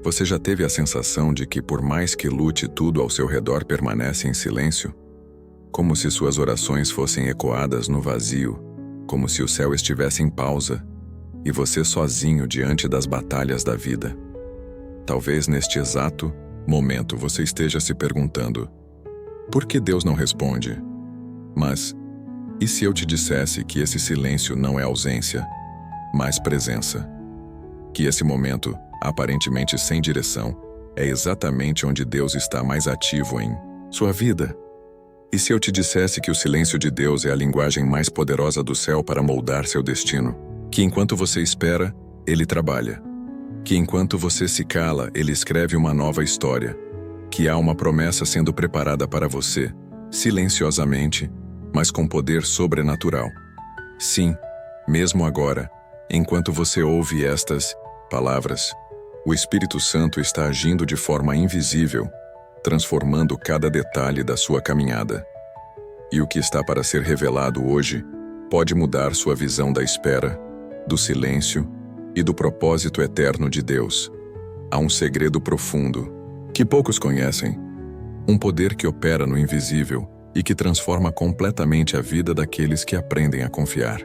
Você já teve a sensação de que, por mais que lute, tudo ao seu redor permanece em silêncio? Como se suas orações fossem ecoadas no vazio, como se o céu estivesse em pausa e você sozinho diante das batalhas da vida. Talvez neste exato momento você esteja se perguntando: por que Deus não responde? Mas, e se eu te dissesse que esse silêncio não é ausência, mas presença? Que esse momento, aparentemente sem direção, é exatamente onde Deus está mais ativo em sua vida? E se eu te dissesse que o silêncio de Deus é a linguagem mais poderosa do céu para moldar seu destino? Que enquanto você espera, Ele trabalha. Que enquanto você se cala, Ele escreve uma nova história. Que há uma promessa sendo preparada para você, silenciosamente, mas com poder sobrenatural. Sim, mesmo agora, enquanto você ouve estas palavras, o Espírito Santo está agindo de forma invisível, transformando cada detalhe da sua caminhada. E o que está para ser revelado hoje pode mudar sua visão da espera, do silêncio e do propósito eterno de Deus. Há um segredo profundo, que poucos conhecem, um poder que opera no invisível e que transforma completamente a vida daqueles que aprendem a confiar.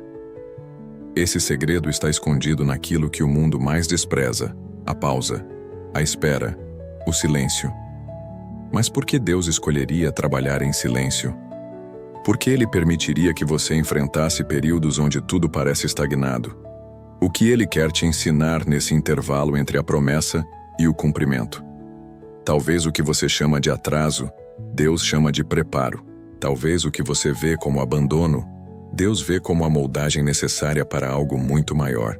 Esse segredo está escondido naquilo que o mundo mais despreza: a pausa, a espera, o silêncio. Mas por que Deus escolheria trabalhar em silêncio? Por que Ele permitiria que você enfrentasse períodos onde tudo parece estagnado? O que Ele quer te ensinar nesse intervalo entre a promessa e o cumprimento? Talvez o que você chama de atraso, Deus chama de preparo. Talvez o que você vê como abandono, Deus vê como a moldagem necessária para algo muito maior.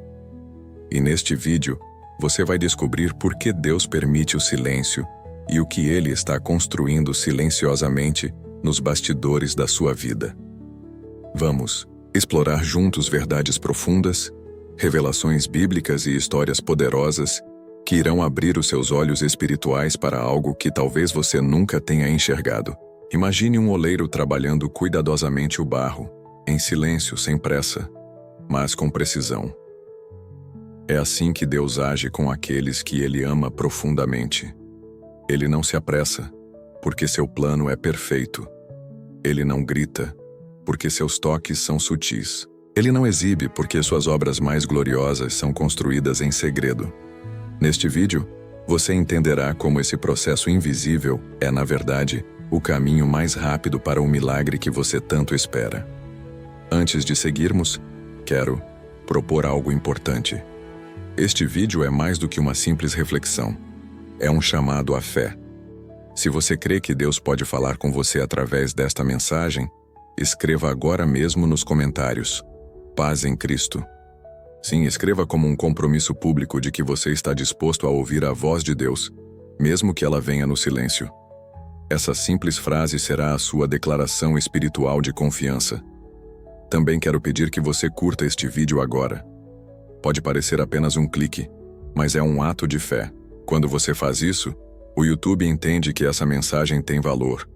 E neste vídeo, você vai descobrir por que Deus permite o silêncio e o que Ele está construindo silenciosamente nos bastidores da sua vida. Vamos explorar juntos verdades profundas, revelações bíblicas e histórias poderosas que irão abrir os seus olhos espirituais para algo que talvez você nunca tenha enxergado. Imagine um oleiro trabalhando cuidadosamente o barro, em silêncio, sem pressa, mas com precisão. É assim que Deus age com aqueles que Ele ama profundamente. Ele não se apressa, porque seu plano é perfeito. Ele não grita, porque seus toques são sutis. Ele não exibe, porque suas obras mais gloriosas são construídas em segredo. Neste vídeo, você entenderá como esse processo invisível é, na verdade, o caminho mais rápido para o milagre que você tanto espera. Antes de seguirmos, quero propor algo importante. Este vídeo é mais do que uma simples reflexão. É um chamado à fé. Se você crê que Deus pode falar com você através desta mensagem, escreva agora mesmo nos comentários: Paz em Cristo. Sim, escreva como um compromisso público de que você está disposto a ouvir a voz de Deus, mesmo que ela venha no silêncio. Essa simples frase será a sua declaração espiritual de confiança. Também quero pedir que você curta este vídeo agora. Pode parecer apenas um clique, mas é um ato de fé. Quando você faz isso, o YouTube entende que essa mensagem tem valor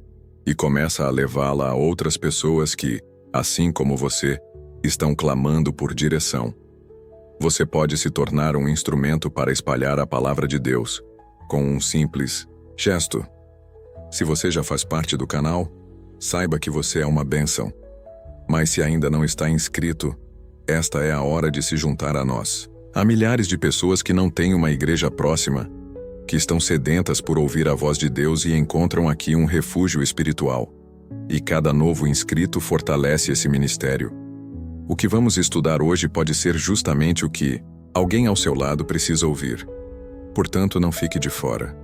e começa a levá-la a outras pessoas que, assim como você, estão clamando por direção. Você pode se tornar um instrumento para espalhar a palavra de Deus, com um simples gesto. Se você já faz parte do canal, saiba que você é uma bênção. Mas se ainda não está inscrito, esta é a hora de se juntar a nós. Há milhares de pessoas que não têm uma igreja próxima, que estão sedentas por ouvir a voz de Deus e encontram aqui um refúgio espiritual. E cada novo inscrito fortalece esse ministério. O que vamos estudar hoje pode ser justamente o que alguém ao seu lado precisa ouvir. Portanto, não fique de fora.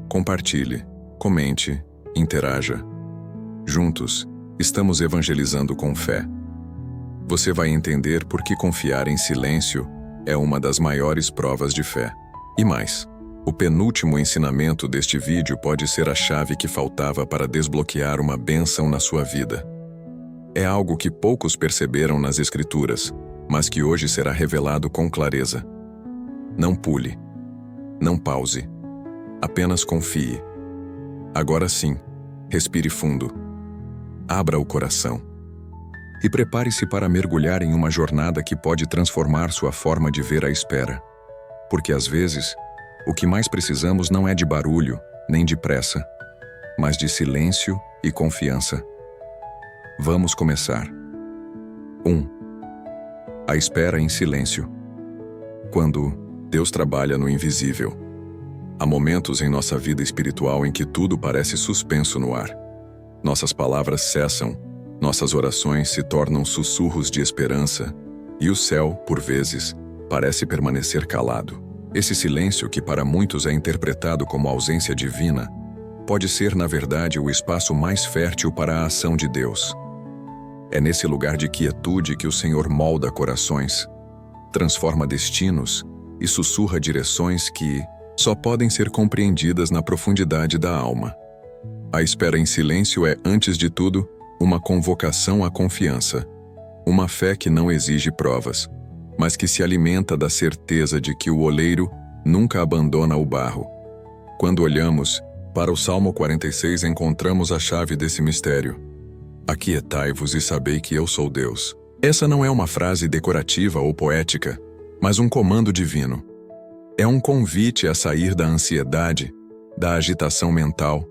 Compartilhe, comente, interaja. Juntos, estamos evangelizando com fé. Você vai entender por que confiar em silêncio é uma das maiores provas de fé. E mais, o penúltimo ensinamento deste vídeo pode ser a chave que faltava para desbloquear uma bênção na sua vida. É algo que poucos perceberam nas Escrituras, mas que hoje será revelado com clareza. Não pule. Não pause. Apenas confie. Agora sim, respire fundo. Abra o coração. E prepare-se para mergulhar em uma jornada que pode transformar sua forma de ver a espera. Porque às vezes, O que mais precisamos não é de barulho, nem de pressa, mas de silêncio e confiança. Vamos começar. 1. A espera em silêncio. Quando Deus trabalha no invisível, há momentos em nossa vida espiritual em que tudo parece suspenso no ar. Nossas palavras cessam, nossas orações se tornam sussurros de esperança, e o céu, por vezes, parece permanecer calado. Esse silêncio, que para muitos é interpretado como ausência divina, pode ser, na verdade, o espaço mais fértil para a ação de Deus. É nesse lugar de quietude que o Senhor molda corações, transforma destinos e sussurra direções que só podem ser compreendidas na profundidade da alma. A espera em silêncio é, antes de tudo, uma convocação à confiança, uma fé que não exige provas, mas que se alimenta da certeza de que o oleiro nunca abandona o barro. Quando olhamos para o Salmo 46, encontramos a chave desse mistério. Aquietai-vos e sabei que eu sou Deus. Essa não é uma frase decorativa ou poética, mas um comando divino. É um convite a sair da ansiedade, da agitação mental,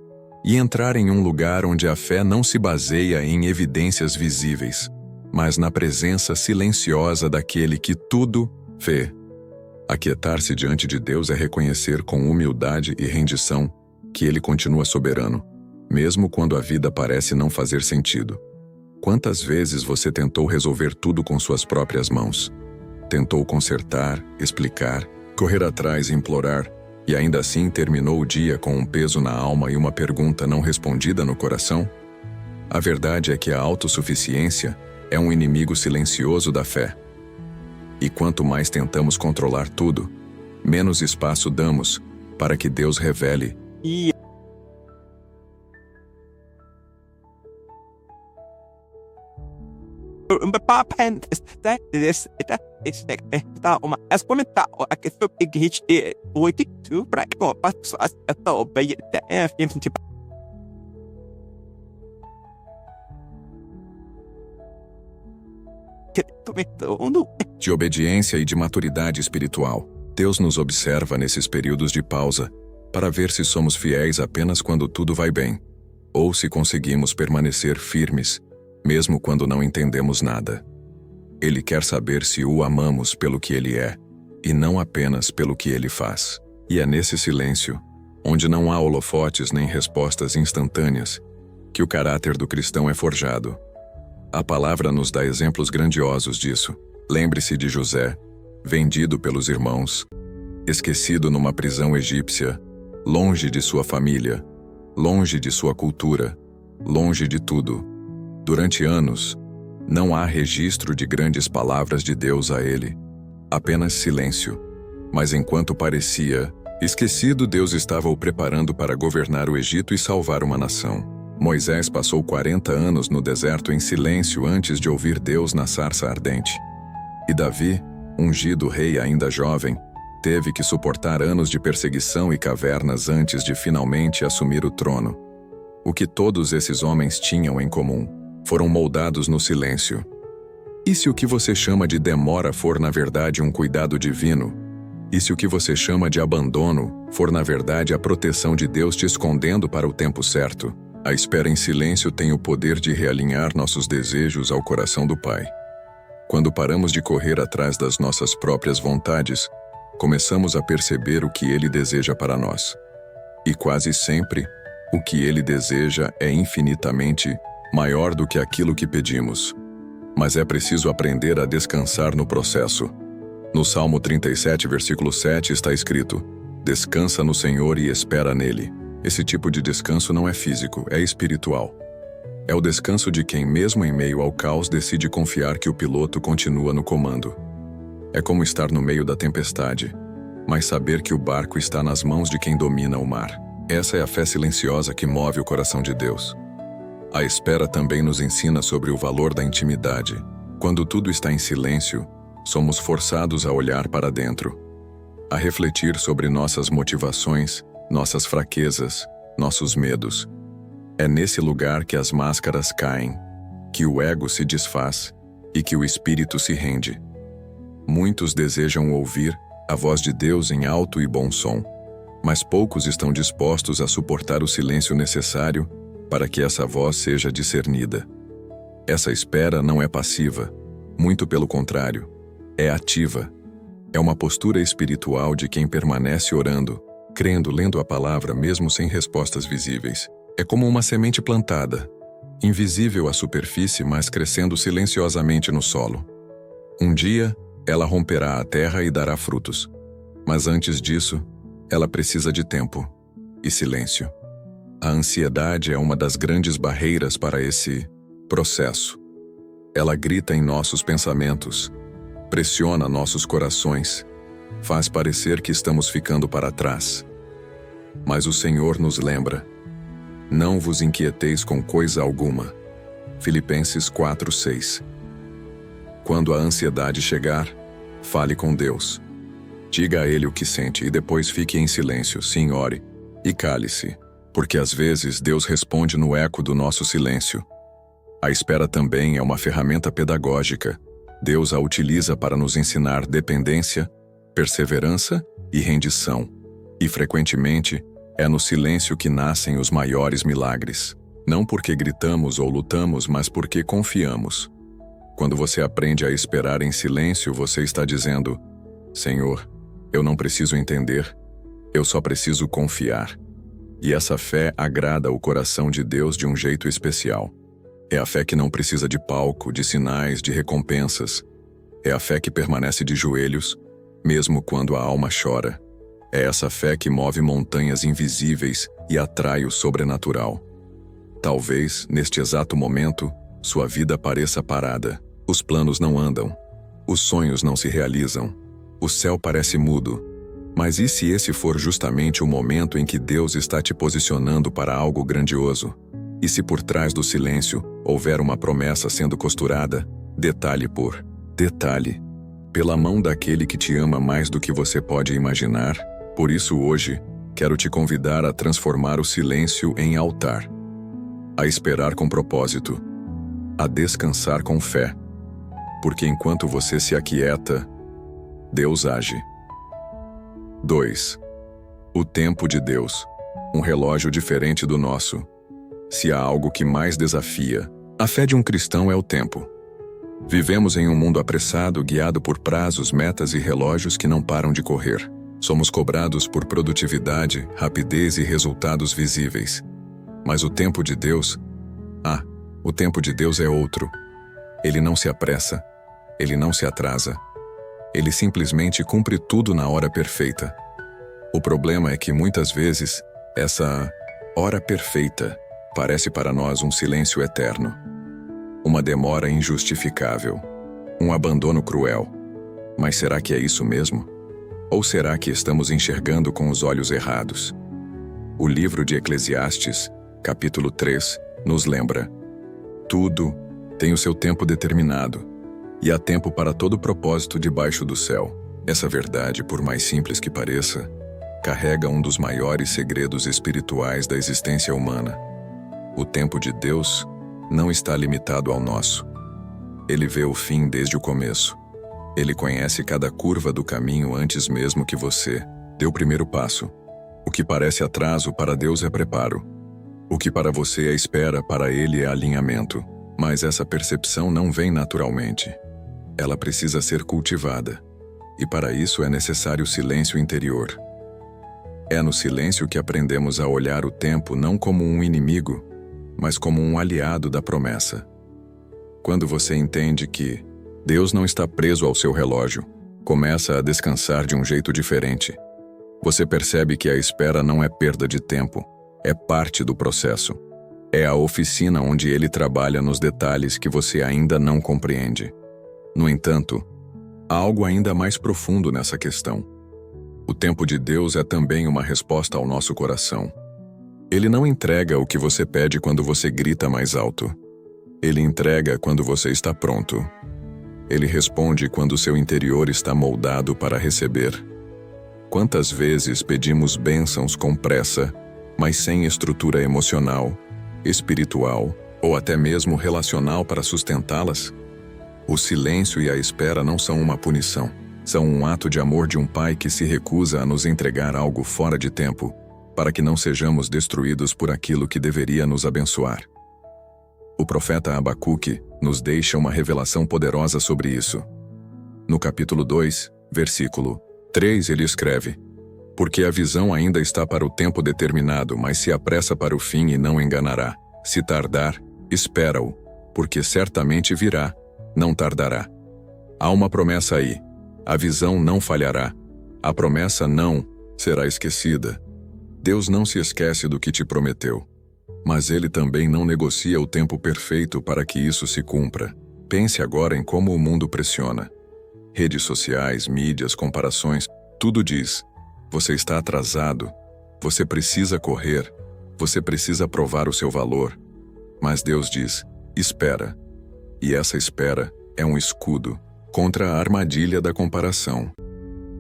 e entrar em um lugar onde a fé não se baseia em evidências visíveis, mas na presença silenciosa daquele que tudo vê. Aquietar-se diante de Deus é reconhecer com humildade e rendição que Ele continua soberano, mesmo quando a vida parece não fazer sentido. Quantas vezes você tentou resolver tudo com suas próprias mãos? Tentou consertar, explicar, correr atrás e implorar, e ainda assim terminou o dia com um peso na alma e uma pergunta não respondida no coração? A verdade é que a autossuficiência é um inimigo silencioso da fé. E quanto mais tentamos controlar tudo, menos espaço damos para que Deus revele. De obediência e de maturidade espiritual, Deus nos observa nesses períodos de pausa para ver se somos fiéis apenas quando tudo vai bem, ou se conseguimos permanecer firmes, mesmo quando não entendemos nada. Ele quer saber se o amamos pelo que ele é, e não apenas pelo que ele faz. E é nesse silêncio, onde não há holofotes nem respostas instantâneas, que o caráter do cristão é forjado. A palavra nos dá exemplos grandiosos disso. Lembre-se de José, vendido pelos irmãos, esquecido numa prisão egípcia, longe de sua família, longe de sua cultura, longe de tudo. Durante anos, não há registro de grandes palavras de Deus a ele, apenas silêncio. Mas enquanto parecia esquecido, Deus estava o preparando para governar o Egito e salvar uma nação. Moisés passou 40 anos no deserto em silêncio antes de ouvir Deus na sarça ardente. E Davi, ungido rei ainda jovem, teve que suportar anos de perseguição e cavernas antes de finalmente assumir o trono. O que todos esses homens tinham em comum? Foram moldados no silêncio. E se o que você chama de demora for na verdade um cuidado divino? E se o que você chama de abandono for na verdade a proteção de Deus te escondendo para o tempo certo? A espera em silêncio tem o poder de realinhar nossos desejos ao coração do Pai. Quando paramos de correr atrás das nossas próprias vontades, começamos a perceber o que Ele deseja para nós. E quase sempre, o que Ele deseja é infinitamente maior do que aquilo que pedimos. Mas é preciso aprender a descansar no processo. No Salmo 37, versículo 7 está escrito: "Descansa no Senhor e espera nele." Esse tipo de descanso não é físico, é espiritual. É o descanso de quem, mesmo em meio ao caos, decide confiar que o piloto continua no comando. É como estar no meio da tempestade, mas saber que o barco está nas mãos de quem domina o mar. Essa é a fé silenciosa que move o coração de Deus. A espera também nos ensina sobre o valor da intimidade. Quando tudo está em silêncio, somos forçados a olhar para dentro, a refletir sobre nossas motivações, nossas fraquezas, nossos medos. É nesse lugar que as máscaras caem, que o ego se desfaz e que o espírito se rende. Muitos desejam ouvir a voz de Deus em alto e bom som, mas poucos estão dispostos a suportar o silêncio necessário para que essa voz seja discernida. Essa espera não é passiva, muito pelo contrário, é ativa. É uma postura espiritual de quem permanece orando, crendo, lendo a palavra mesmo sem respostas visíveis. É como uma semente plantada, invisível à superfície, mas crescendo silenciosamente no solo. Um dia, ela romperá a terra e dará frutos. Mas antes disso, ela precisa de tempo e silêncio. A ansiedade é uma das grandes barreiras para esse processo. Ela grita em nossos pensamentos, pressiona nossos corações, faz parecer que estamos ficando para trás. Mas o Senhor nos lembra: não vos inquieteis com coisa alguma. Filipenses 4:6. Quando a ansiedade chegar, fale com Deus. Diga a Ele o que sente e depois fique em silêncio, sim, ore e cale-se, porque às vezes Deus responde no eco do nosso silêncio. A espera também é uma ferramenta pedagógica. Deus a utiliza para nos ensinar dependência, perseverança e rendição. E frequentemente, é no silêncio que nascem os maiores milagres. Não porque gritamos ou lutamos, mas porque confiamos. Quando você aprende a esperar em silêncio, você está dizendo: Senhor, eu não preciso entender, eu só preciso confiar. E essa fé agrada o coração de Deus de um jeito especial. É a fé que não precisa de palco, de sinais, de recompensas. É a fé que permanece de joelhos, mesmo quando a alma chora. É essa fé que move montanhas invisíveis e atrai o sobrenatural. Talvez, neste exato momento, sua vida pareça parada. Os planos não andam. Os sonhos não se realizam. O céu parece mudo. Mas e se esse for justamente o momento em que Deus está te posicionando para algo grandioso? E se por trás do silêncio houver uma promessa sendo costurada, detalhe por detalhe, pela mão daquele que te ama mais do que você pode imaginar? Por isso hoje, quero te convidar a transformar o silêncio em altar, a esperar com propósito, a descansar com fé, porque enquanto você se aquieta, Deus age. 2. O tempo de Deus, um relógio diferente do nosso. Se há algo que mais desafia a fé de um cristão é o tempo. Vivemos em um mundo apressado, guiado por prazos, metas e relógios que não param de correr. Somos cobrados por produtividade, rapidez e resultados visíveis. Mas o tempo de Deus? O tempo de Deus é outro. Ele não se apressa, ele não se atrasa. Ele simplesmente cumpre tudo na hora perfeita. O problema é que muitas vezes, essa hora perfeita parece para nós um silêncio eterno. Uma demora injustificável. Um abandono cruel. Mas será que é isso mesmo? Ou será que estamos enxergando com os olhos errados? O livro de Eclesiastes, capítulo 3, nos lembra: tudo tem o seu tempo determinado, e há tempo para todo propósito debaixo do céu. Essa verdade, por mais simples que pareça, carrega um dos maiores segredos espirituais da existência humana. O tempo de Deus não está limitado ao nosso. Ele vê o fim desde o começo. Ele conhece cada curva do caminho antes mesmo que você dê o primeiro passo. O que parece atraso para Deus é preparo. O que para você é espera, para Ele é alinhamento. Mas essa percepção não vem naturalmente. Ela precisa ser cultivada. E para isso é necessário silêncio interior. É no silêncio que aprendemos a olhar o tempo não como um inimigo, mas como um aliado da promessa. Quando você entende que Deus não está preso ao seu relógio, começa a descansar de um jeito diferente. Você percebe que a espera não é perda de tempo, é parte do processo. É a oficina onde Ele trabalha nos detalhes que você ainda não compreende. No entanto, há algo ainda mais profundo nessa questão. O tempo de Deus é também uma resposta ao nosso coração. Ele não entrega o que você pede quando você grita mais alto. Ele entrega quando você está pronto. Ele responde quando seu interior está moldado para receber. Quantas vezes pedimos bênçãos com pressa, mas sem estrutura emocional, espiritual ou até mesmo relacional para sustentá-las? O silêncio e a espera não são uma punição. São um ato de amor de um pai que se recusa a nos entregar algo fora de tempo, para que não sejamos destruídos por aquilo que deveria nos abençoar. O profeta Abacuque nos deixa uma revelação poderosa sobre isso. No capítulo 2, versículo 3, ele escreve: Porque a visão ainda está para o tempo determinado, mas se apressa para o fim e não enganará. Se tardar, espera-o, porque certamente virá, não tardará. Há uma promessa aí. A visão não falhará. A promessa não será esquecida. Deus não se esquece do que te prometeu. Mas Ele também não negocia o tempo perfeito para que isso se cumpra. Pense agora em como o mundo pressiona. Redes sociais, mídias, comparações, tudo diz: você está atrasado, você precisa correr, você precisa provar o seu valor. Mas Deus diz: espera. E essa espera é um escudo contra a armadilha da comparação.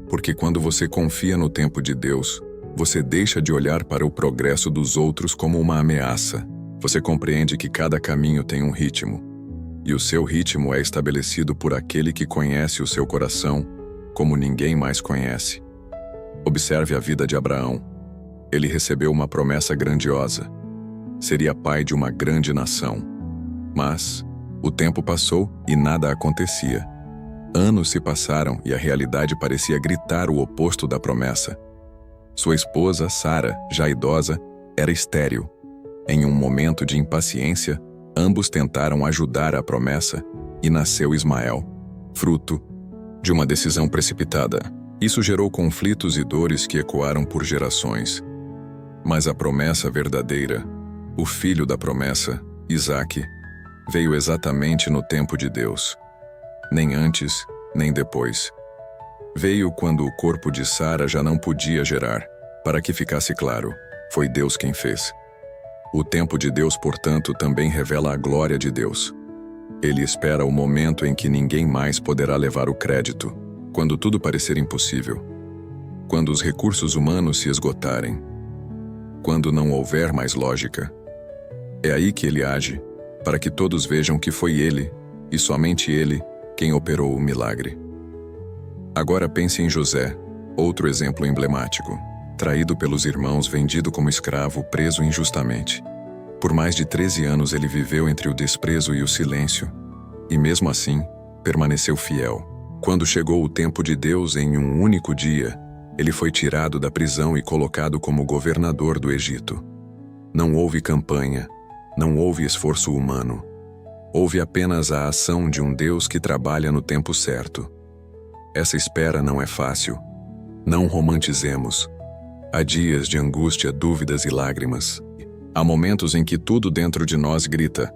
Porque quando você confia no tempo de Deus, você deixa de olhar para o progresso dos outros como uma ameaça. Você compreende que cada caminho tem um ritmo. E o seu ritmo é estabelecido por aquele que conhece o seu coração como ninguém mais conhece. Observe a vida de Abraão. Ele recebeu uma promessa grandiosa. Seria pai de uma grande nação. Mas o tempo passou e nada acontecia. Anos se passaram e a realidade parecia gritar o oposto da promessa. Sua esposa, Sara, já idosa, era estéril. Em um momento de impaciência, ambos tentaram ajudar a promessa e nasceu Ismael, fruto de uma decisão precipitada. Isso gerou conflitos e dores que ecoaram por gerações. Mas a promessa verdadeira, o filho da promessa, Isaque, veio exatamente no tempo de Deus. Nem antes, nem depois. Veio quando o corpo de Sara já não podia gerar. Para que ficasse claro, foi Deus quem fez. O tempo de Deus, portanto, também revela a glória de Deus. Ele espera o momento em que ninguém mais poderá levar o crédito, quando tudo parecer impossível, quando os recursos humanos se esgotarem, quando não houver mais lógica. É aí que ele age, para que todos vejam que foi ele, e somente ele, quem operou o milagre. Agora pense em José, outro exemplo emblemático. Traído pelos irmãos, vendido como escravo, preso injustamente. Por mais de 13 anos ele viveu entre o desprezo e o silêncio, e mesmo assim, permaneceu fiel. Quando chegou o tempo de Deus em um único dia, ele foi tirado da prisão e colocado como governador do Egito. Não houve campanha, não houve esforço humano. Houve apenas a ação de um Deus que trabalha no tempo certo. Essa espera não é fácil. Não romantizemos. Há dias de angústia, dúvidas e lágrimas. Há momentos em que tudo dentro de nós grita: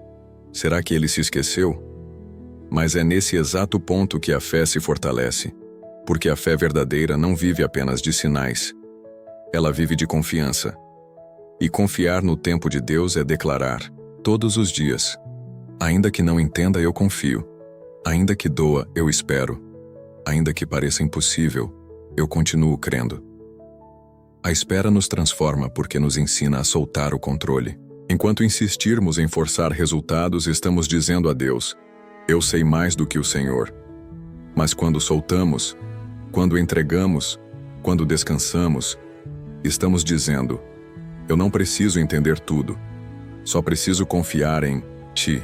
será que ele se esqueceu? Mas é nesse exato ponto que a fé se fortalece, porque a fé verdadeira não vive apenas de sinais. Ela vive de confiança. E confiar no tempo de Deus é declarar, todos os dias: ainda que não entenda, eu confio. Ainda que doa, eu espero. Ainda que pareça impossível, eu continuo crendo. A espera nos transforma porque nos ensina a soltar o controle. Enquanto insistirmos em forçar resultados, estamos dizendo a Deus: eu sei mais do que o Senhor. Mas quando soltamos, quando entregamos, quando descansamos, estamos dizendo: eu não preciso entender tudo, só preciso confiar em Ti.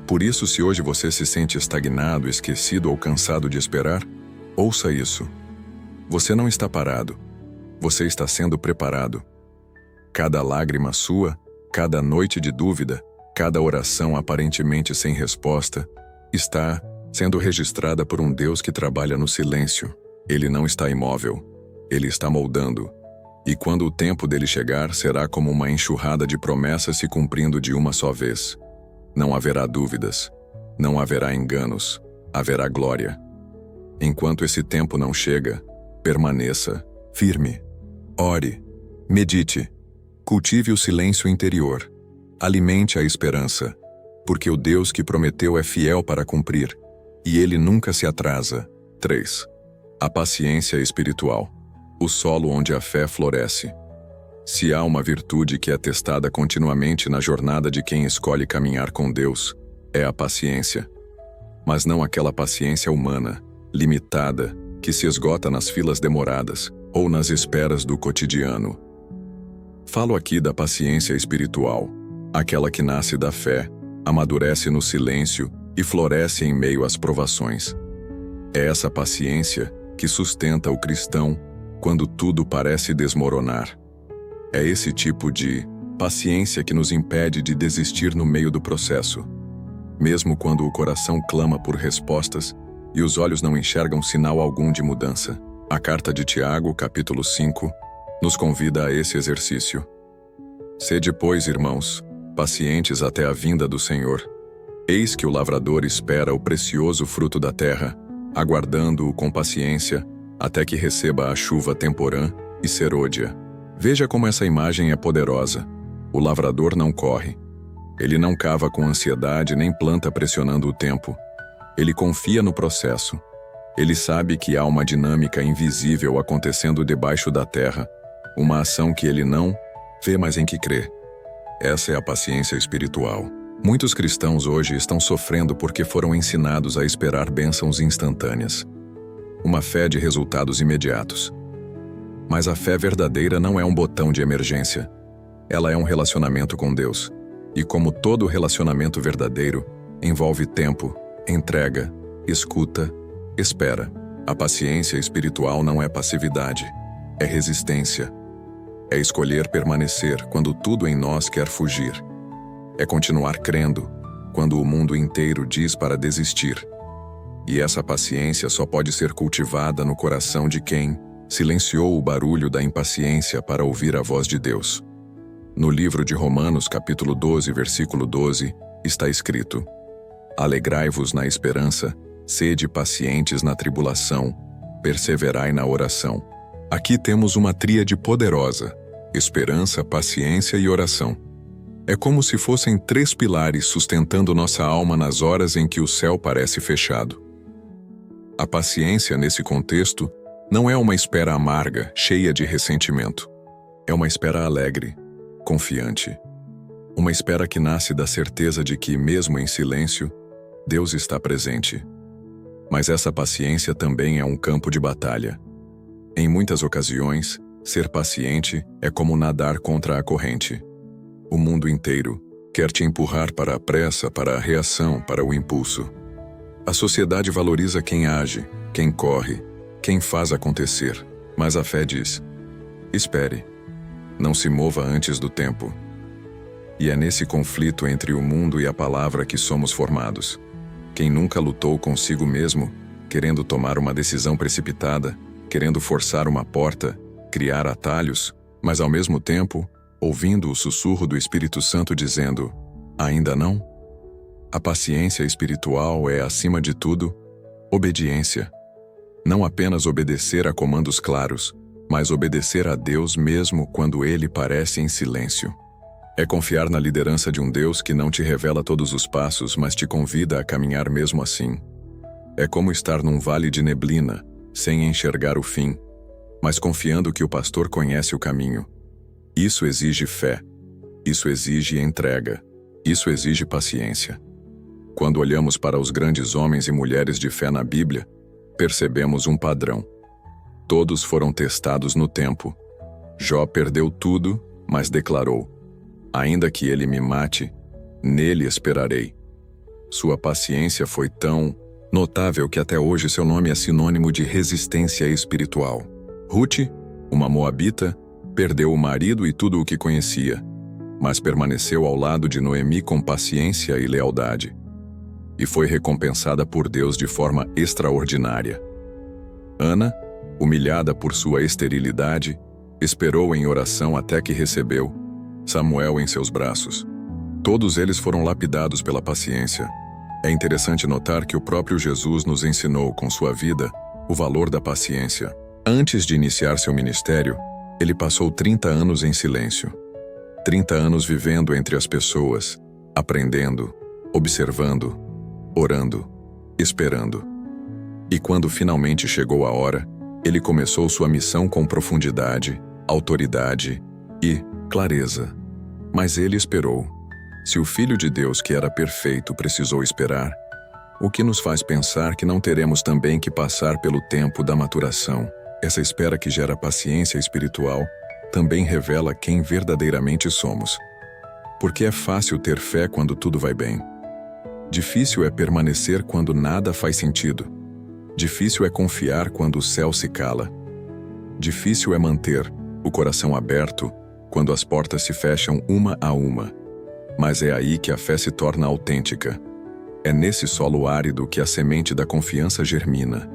Por isso, se hoje você se sente estagnado, esquecido ou cansado de esperar, ouça isso. Você não está parado. Você está sendo preparado. Cada lágrima sua, cada noite de dúvida, cada oração aparentemente sem resposta, está sendo registrada por um Deus que trabalha no silêncio. Ele não está imóvel. Ele está moldando. E quando o tempo dele chegar, será como uma enxurrada de promessas se cumprindo de uma só vez. Não haverá dúvidas. Não haverá enganos. Haverá glória. Enquanto esse tempo não chega, permaneça firme. Ore, medite, cultive o silêncio interior, alimente a esperança, porque o Deus que prometeu é fiel para cumprir, e Ele nunca se atrasa. 3. A paciência espiritual, o solo onde a fé floresce. Se há uma virtude que é testada continuamente na jornada de quem escolhe caminhar com Deus, é a paciência. Mas não aquela paciência humana, limitada, que se esgota nas filas demoradas ou nas esperas do cotidiano. Falo aqui da paciência espiritual, aquela que nasce da fé, amadurece no silêncio e floresce em meio às provações. É essa paciência que sustenta o cristão quando tudo parece desmoronar. É esse tipo de paciência que nos impede de desistir no meio do processo, mesmo quando o coração clama por respostas e os olhos não enxergam sinal algum de mudança. A carta de Tiago, capítulo 5, nos convida a esse exercício. Sede, pois, irmãos, pacientes até a vinda do Senhor. Eis que o lavrador espera o precioso fruto da terra, aguardando-o com paciência, até que receba a chuva temporã e serôdia. Veja como essa imagem é poderosa. O lavrador não corre. Ele não cava com ansiedade nem planta pressionando o tempo. Ele confia no processo. Ele sabe que há uma dinâmica invisível acontecendo debaixo da terra, uma ação que ele não vê, mas em que crê. Essa é a paciência espiritual. Muitos cristãos hoje estão sofrendo porque foram ensinados a esperar bênçãos instantâneas. Uma fé de resultados imediatos. Mas a fé verdadeira não é um botão de emergência. Ela é um relacionamento com Deus. E como todo relacionamento verdadeiro, envolve tempo, entrega, escuta, espera. A paciência espiritual não é passividade, é resistência. É escolher permanecer quando tudo em nós quer fugir. É continuar crendo quando o mundo inteiro diz para desistir. E essa paciência só pode ser cultivada no coração de quem silenciou o barulho da impaciência para ouvir a voz de Deus. No livro de Romanos, capítulo 12, versículo 12, está escrito: Alegrai-vos na esperança, sede pacientes na tribulação, perseverai na oração. Aqui temos uma tríade poderosa: esperança, paciência e oração. É como se fossem 3 pilares sustentando nossa alma nas horas em que o céu parece fechado. A paciência, nesse contexto, não é uma espera amarga, cheia de ressentimento. É uma espera alegre, confiante. Uma espera que nasce da certeza de que, mesmo em silêncio, Deus está presente. Mas essa paciência também é um campo de batalha. Em muitas ocasiões, ser paciente é como nadar contra a corrente. O mundo inteiro quer te empurrar para a pressa, para a reação, para o impulso. A sociedade valoriza quem age, quem corre, quem faz acontecer, mas a fé diz: espere, não se mova antes do tempo. E é nesse conflito entre o mundo e a palavra que somos formados. Quem nunca lutou consigo mesmo, querendo tomar uma decisão precipitada, querendo forçar uma porta, criar atalhos, mas ao mesmo tempo, ouvindo o sussurro do Espírito Santo dizendo: ainda não? A paciência espiritual é, acima de tudo, obediência. Não apenas obedecer a comandos claros, mas obedecer a Deus mesmo quando Ele parece em silêncio. É confiar na liderança de um Deus que não te revela todos os passos, mas te convida a caminhar mesmo assim. É como estar num vale de neblina, sem enxergar o fim, mas confiando que o pastor conhece o caminho. Isso exige fé. Isso exige entrega. Isso exige paciência. Quando olhamos para os grandes homens e mulheres de fé na Bíblia, percebemos um padrão. Todos foram testados no tempo. Jó perdeu tudo, mas declarou: ainda que ele me mate, nele esperarei. Sua paciência foi tão notável que até hoje seu nome é sinônimo de resistência espiritual. Ruth, uma moabita, perdeu o marido e tudo o que conhecia, mas permaneceu ao lado de Noemi com paciência e lealdade. E foi recompensada por Deus de forma extraordinária. Ana, humilhada por sua esterilidade, esperou em oração até que recebeu Samuel em seus braços. Todos eles foram lapidados pela paciência. É interessante notar que o próprio Jesus nos ensinou com sua vida o valor da paciência. Antes de iniciar seu ministério, ele passou 30 anos em silêncio. 30 anos vivendo entre as pessoas, aprendendo, observando, orando, esperando. E quando finalmente chegou a hora, ele começou sua missão com profundidade, autoridade e clareza. Mas ele esperou. Se o Filho de Deus, que era perfeito, precisou esperar, O que nos faz pensar que não teremos também que passar pelo tempo da maturação. Essa espera que gera paciência espiritual também revela quem verdadeiramente somos. Porque é fácil ter fé quando tudo vai bem. Difícil é permanecer quando nada faz sentido. Difícil é confiar quando o céu se cala. Difícil é manter o coração aberto quando as portas se fecham uma a uma. Mas é aí que a fé se torna autêntica. É nesse solo árido que a semente da confiança germina.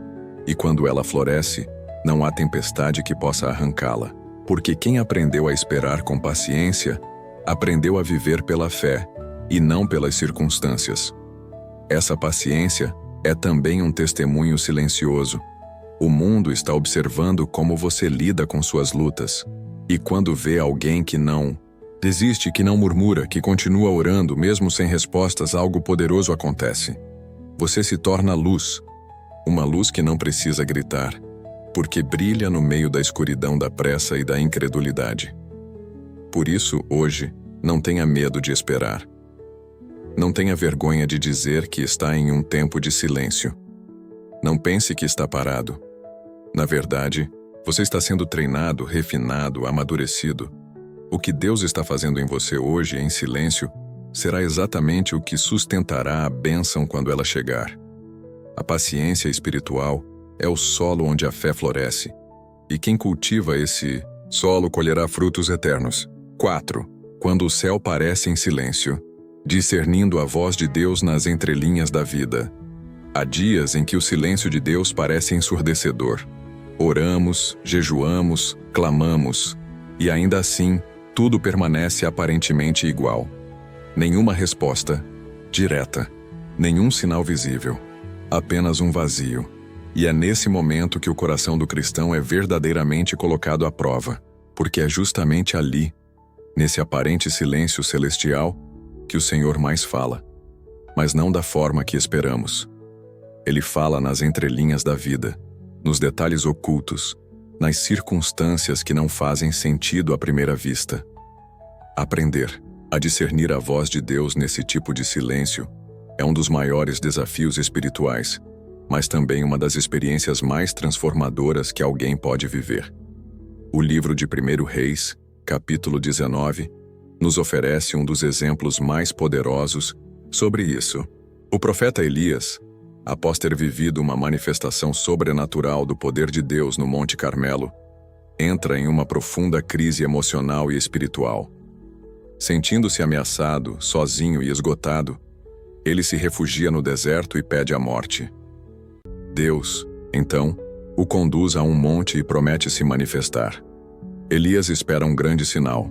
E quando ela floresce, não há tempestade que possa arrancá-la. Porque quem aprendeu a esperar com paciência, aprendeu a viver pela fé e não pelas circunstâncias. Essa paciência é também um testemunho silencioso. O mundo está observando como você lida com suas lutas. E quando vê alguém que não desiste, que não murmura, que continua orando, mesmo sem respostas, algo poderoso acontece. Você se torna luz. Uma luz que não precisa gritar, porque brilha no meio da escuridão da pressa e da incredulidade. Por isso, hoje, não tenha medo de esperar. Não tenha vergonha de dizer que está em um tempo de silêncio. Não pense que está parado. Na verdade, você está sendo treinado, refinado, amadurecido. O que Deus está fazendo em você hoje, em silêncio, será exatamente o que sustentará a bênção quando ela chegar. A paciência espiritual é o solo onde a fé floresce. E quem cultiva esse solo colherá frutos eternos. 4. Quando o céu parece em silêncio, discernindo a voz de Deus nas entrelinhas da vida. Há dias em que o silêncio de Deus parece ensurdecedor. Oramos, jejuamos, clamamos, e ainda assim, tudo permanece aparentemente igual. Nenhuma resposta direta, nenhum sinal visível, apenas um vazio. E é nesse momento que o coração do cristão é verdadeiramente colocado à prova, porque é justamente ali, nesse aparente silêncio celestial, que o Senhor mais fala, mas não da forma que esperamos. Ele fala nas entrelinhas da vida, nos detalhes ocultos, nas circunstâncias que não fazem sentido à primeira vista. Aprender a discernir a voz de Deus nesse tipo de silêncio é um dos maiores desafios espirituais, mas também uma das experiências mais transformadoras que alguém pode viver. O livro de 1 Reis, capítulo 19, nos oferece um dos exemplos mais poderosos sobre isso. O profeta Elias, após ter vivido uma manifestação sobrenatural do poder de Deus no Monte Carmelo, entra em uma profunda crise emocional e espiritual. Sentindo-se ameaçado, sozinho e esgotado, ele se refugia no deserto e pede a morte. Deus, então, o conduz a um monte e promete se manifestar. Elias espera um grande sinal.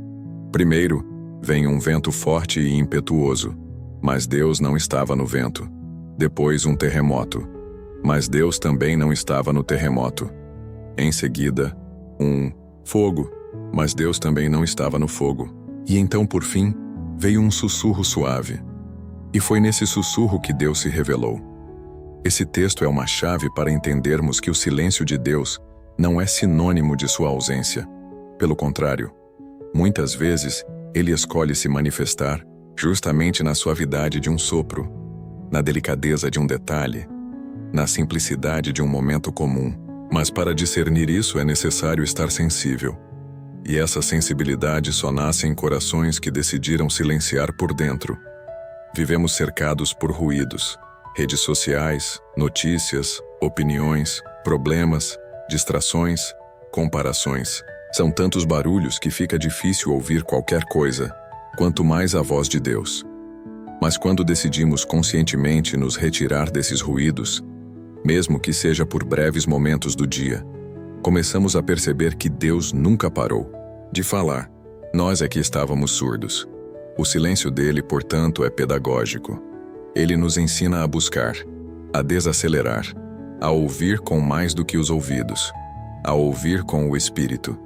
Primeiro, vem um vento forte e impetuoso, mas Deus não estava no vento. Depois, um terremoto, mas Deus também não estava no terremoto. Em seguida, um fogo, mas Deus também não estava no fogo. E então, por fim, veio um sussurro suave. E foi nesse sussurro que Deus se revelou. Esse texto é uma chave para entendermos que o silêncio de Deus não é sinônimo de sua ausência. Pelo contrário, muitas vezes ele escolhe se manifestar justamente na suavidade de um sopro, na delicadeza de um detalhe, na simplicidade de um momento comum. Mas para discernir isso é necessário estar sensível. E essa sensibilidade só nasce em corações que decidiram silenciar por dentro. Vivemos cercados por ruídos, redes sociais, notícias, opiniões, problemas, distrações, comparações. São tantos barulhos que fica difícil ouvir qualquer coisa, quanto mais a voz de Deus. Mas quando decidimos conscientemente nos retirar desses ruídos, mesmo que seja por breves momentos do dia, começamos a perceber que Deus nunca parou de falar. Nós é que estávamos surdos. O silêncio dele, portanto, é pedagógico. Ele nos ensina a buscar, a desacelerar, a ouvir com mais do que os ouvidos, a ouvir com o espírito.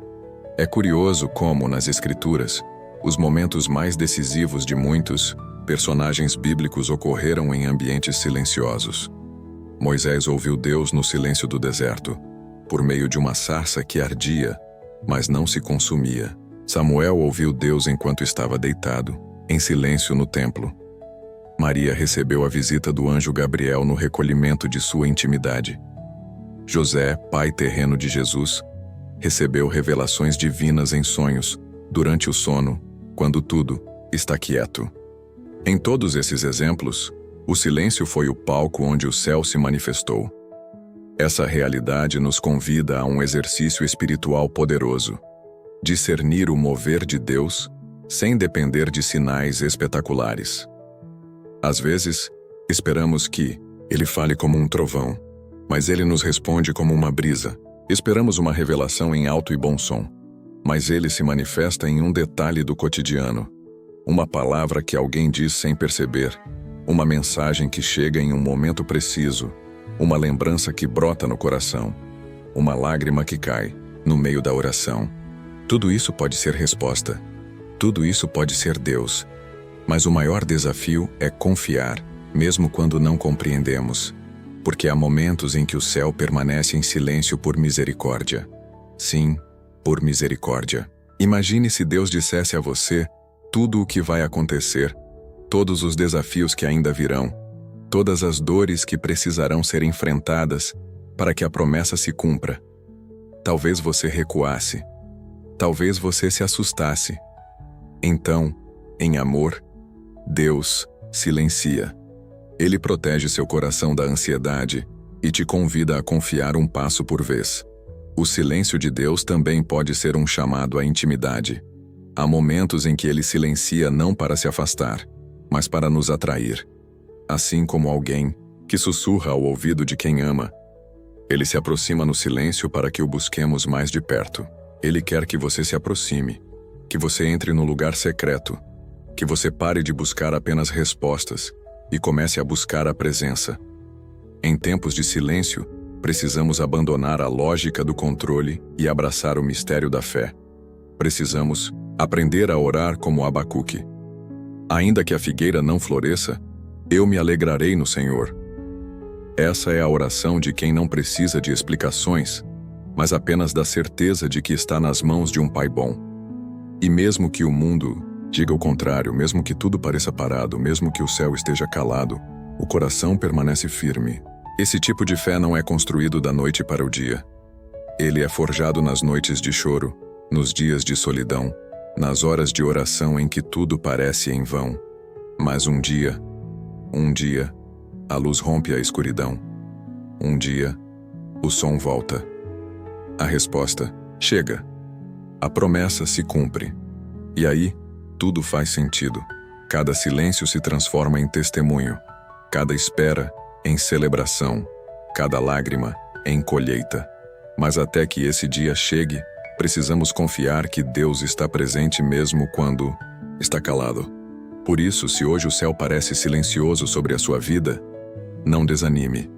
É curioso como, nas Escrituras, os momentos mais decisivos de muitos personagens bíblicos ocorreram em ambientes silenciosos. Moisés ouviu Deus no silêncio do deserto, por meio de uma sarça que ardia, mas não se consumia. Samuel ouviu Deus enquanto estava deitado, em silêncio no templo. Maria recebeu a visita do anjo Gabriel no recolhimento de sua intimidade. José, pai terreno de Jesus, recebeu revelações divinas em sonhos, durante o sono, quando tudo está quieto. Em todos esses exemplos, o silêncio foi o palco onde o céu se manifestou. Essa realidade nos convida a um exercício espiritual poderoso: discernir o mover de Deus sem depender de sinais espetaculares. Às vezes, esperamos que Ele fale como um trovão, mas Ele nos responde como uma brisa. Esperamos uma revelação em alto e bom som, mas Ele se manifesta em um detalhe do cotidiano. Uma palavra que alguém diz sem perceber, uma mensagem que chega em um momento preciso, uma lembrança que brota no coração, uma lágrima que cai no meio da oração. Tudo isso pode ser resposta. Tudo isso pode ser Deus. Mas o maior desafio é confiar, mesmo quando não compreendemos. Porque há momentos em que o céu permanece em silêncio por misericórdia. Sim, por misericórdia. Imagine se Deus dissesse a você tudo o que vai acontecer, todos os desafios que ainda virão, todas as dores que precisarão ser enfrentadas para que a promessa se cumpra. Talvez você recuasse. Talvez você se assustasse. Então, em amor, Deus silencia. Ele protege seu coração da ansiedade e te convida a confiar um passo por vez. O silêncio de Deus também pode ser um chamado à intimidade. Há momentos em que Ele silencia não para se afastar, mas para nos atrair. Assim como alguém que sussurra ao ouvido de quem ama, Ele se aproxima no silêncio para que o busquemos mais de perto. Ele quer que você se aproxime, que você entre no lugar secreto, que você pare de buscar apenas respostas e comece a buscar a presença. Em tempos de silêncio, precisamos abandonar a lógica do controle e abraçar o mistério da fé. Precisamos aprender a orar como Abacuque. Ainda que a figueira não floresça, eu me alegrarei no Senhor. Essa é a oração de quem não precisa de explicações, mas apenas da certeza de que está nas mãos de um Pai bom. E mesmo que o mundo diga o contrário, mesmo que tudo pareça parado, mesmo que o céu esteja calado, o coração permanece firme. Esse tipo de fé não é construído da noite para o dia. Ele é forjado nas noites de choro, nos dias de solidão, nas horas de oração em que tudo parece em vão. Mas um dia, a luz rompe a escuridão. Um dia, o som volta. A resposta chega. A promessa se cumpre. E aí, tudo faz sentido. Cada silêncio se transforma em testemunho. Cada espera, em celebração. Cada lágrima, em colheita. Mas até que esse dia chegue, precisamos confiar que Deus está presente mesmo quando está calado. Por isso, se hoje o céu parece silencioso sobre a sua vida, não desanime.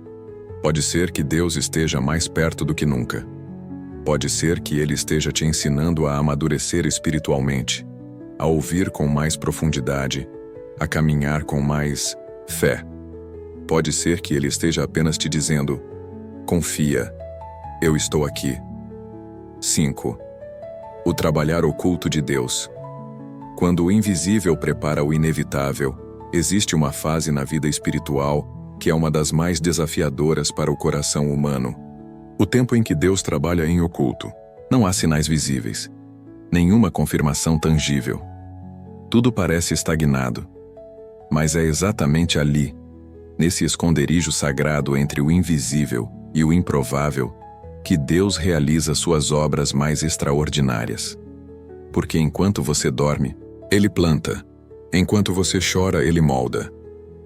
Pode ser que Deus esteja mais perto do que nunca. Pode ser que Ele esteja te ensinando a amadurecer espiritualmente, a ouvir com mais profundidade, a caminhar com mais fé. Pode ser que Ele esteja apenas te dizendo: confia, eu estou aqui. 5. O trabalhar oculto de Deus. Quando o invisível prepara o inevitável, existe uma fase na vida espiritual que é uma das mais desafiadoras para o coração humano. O tempo em que Deus trabalha em oculto. Não há sinais visíveis. Nenhuma confirmação tangível. Tudo parece estagnado. Mas é exatamente ali, nesse esconderijo sagrado entre o invisível e o improvável, que Deus realiza suas obras mais extraordinárias. Porque enquanto você dorme, Ele planta. Enquanto você chora, Ele molda.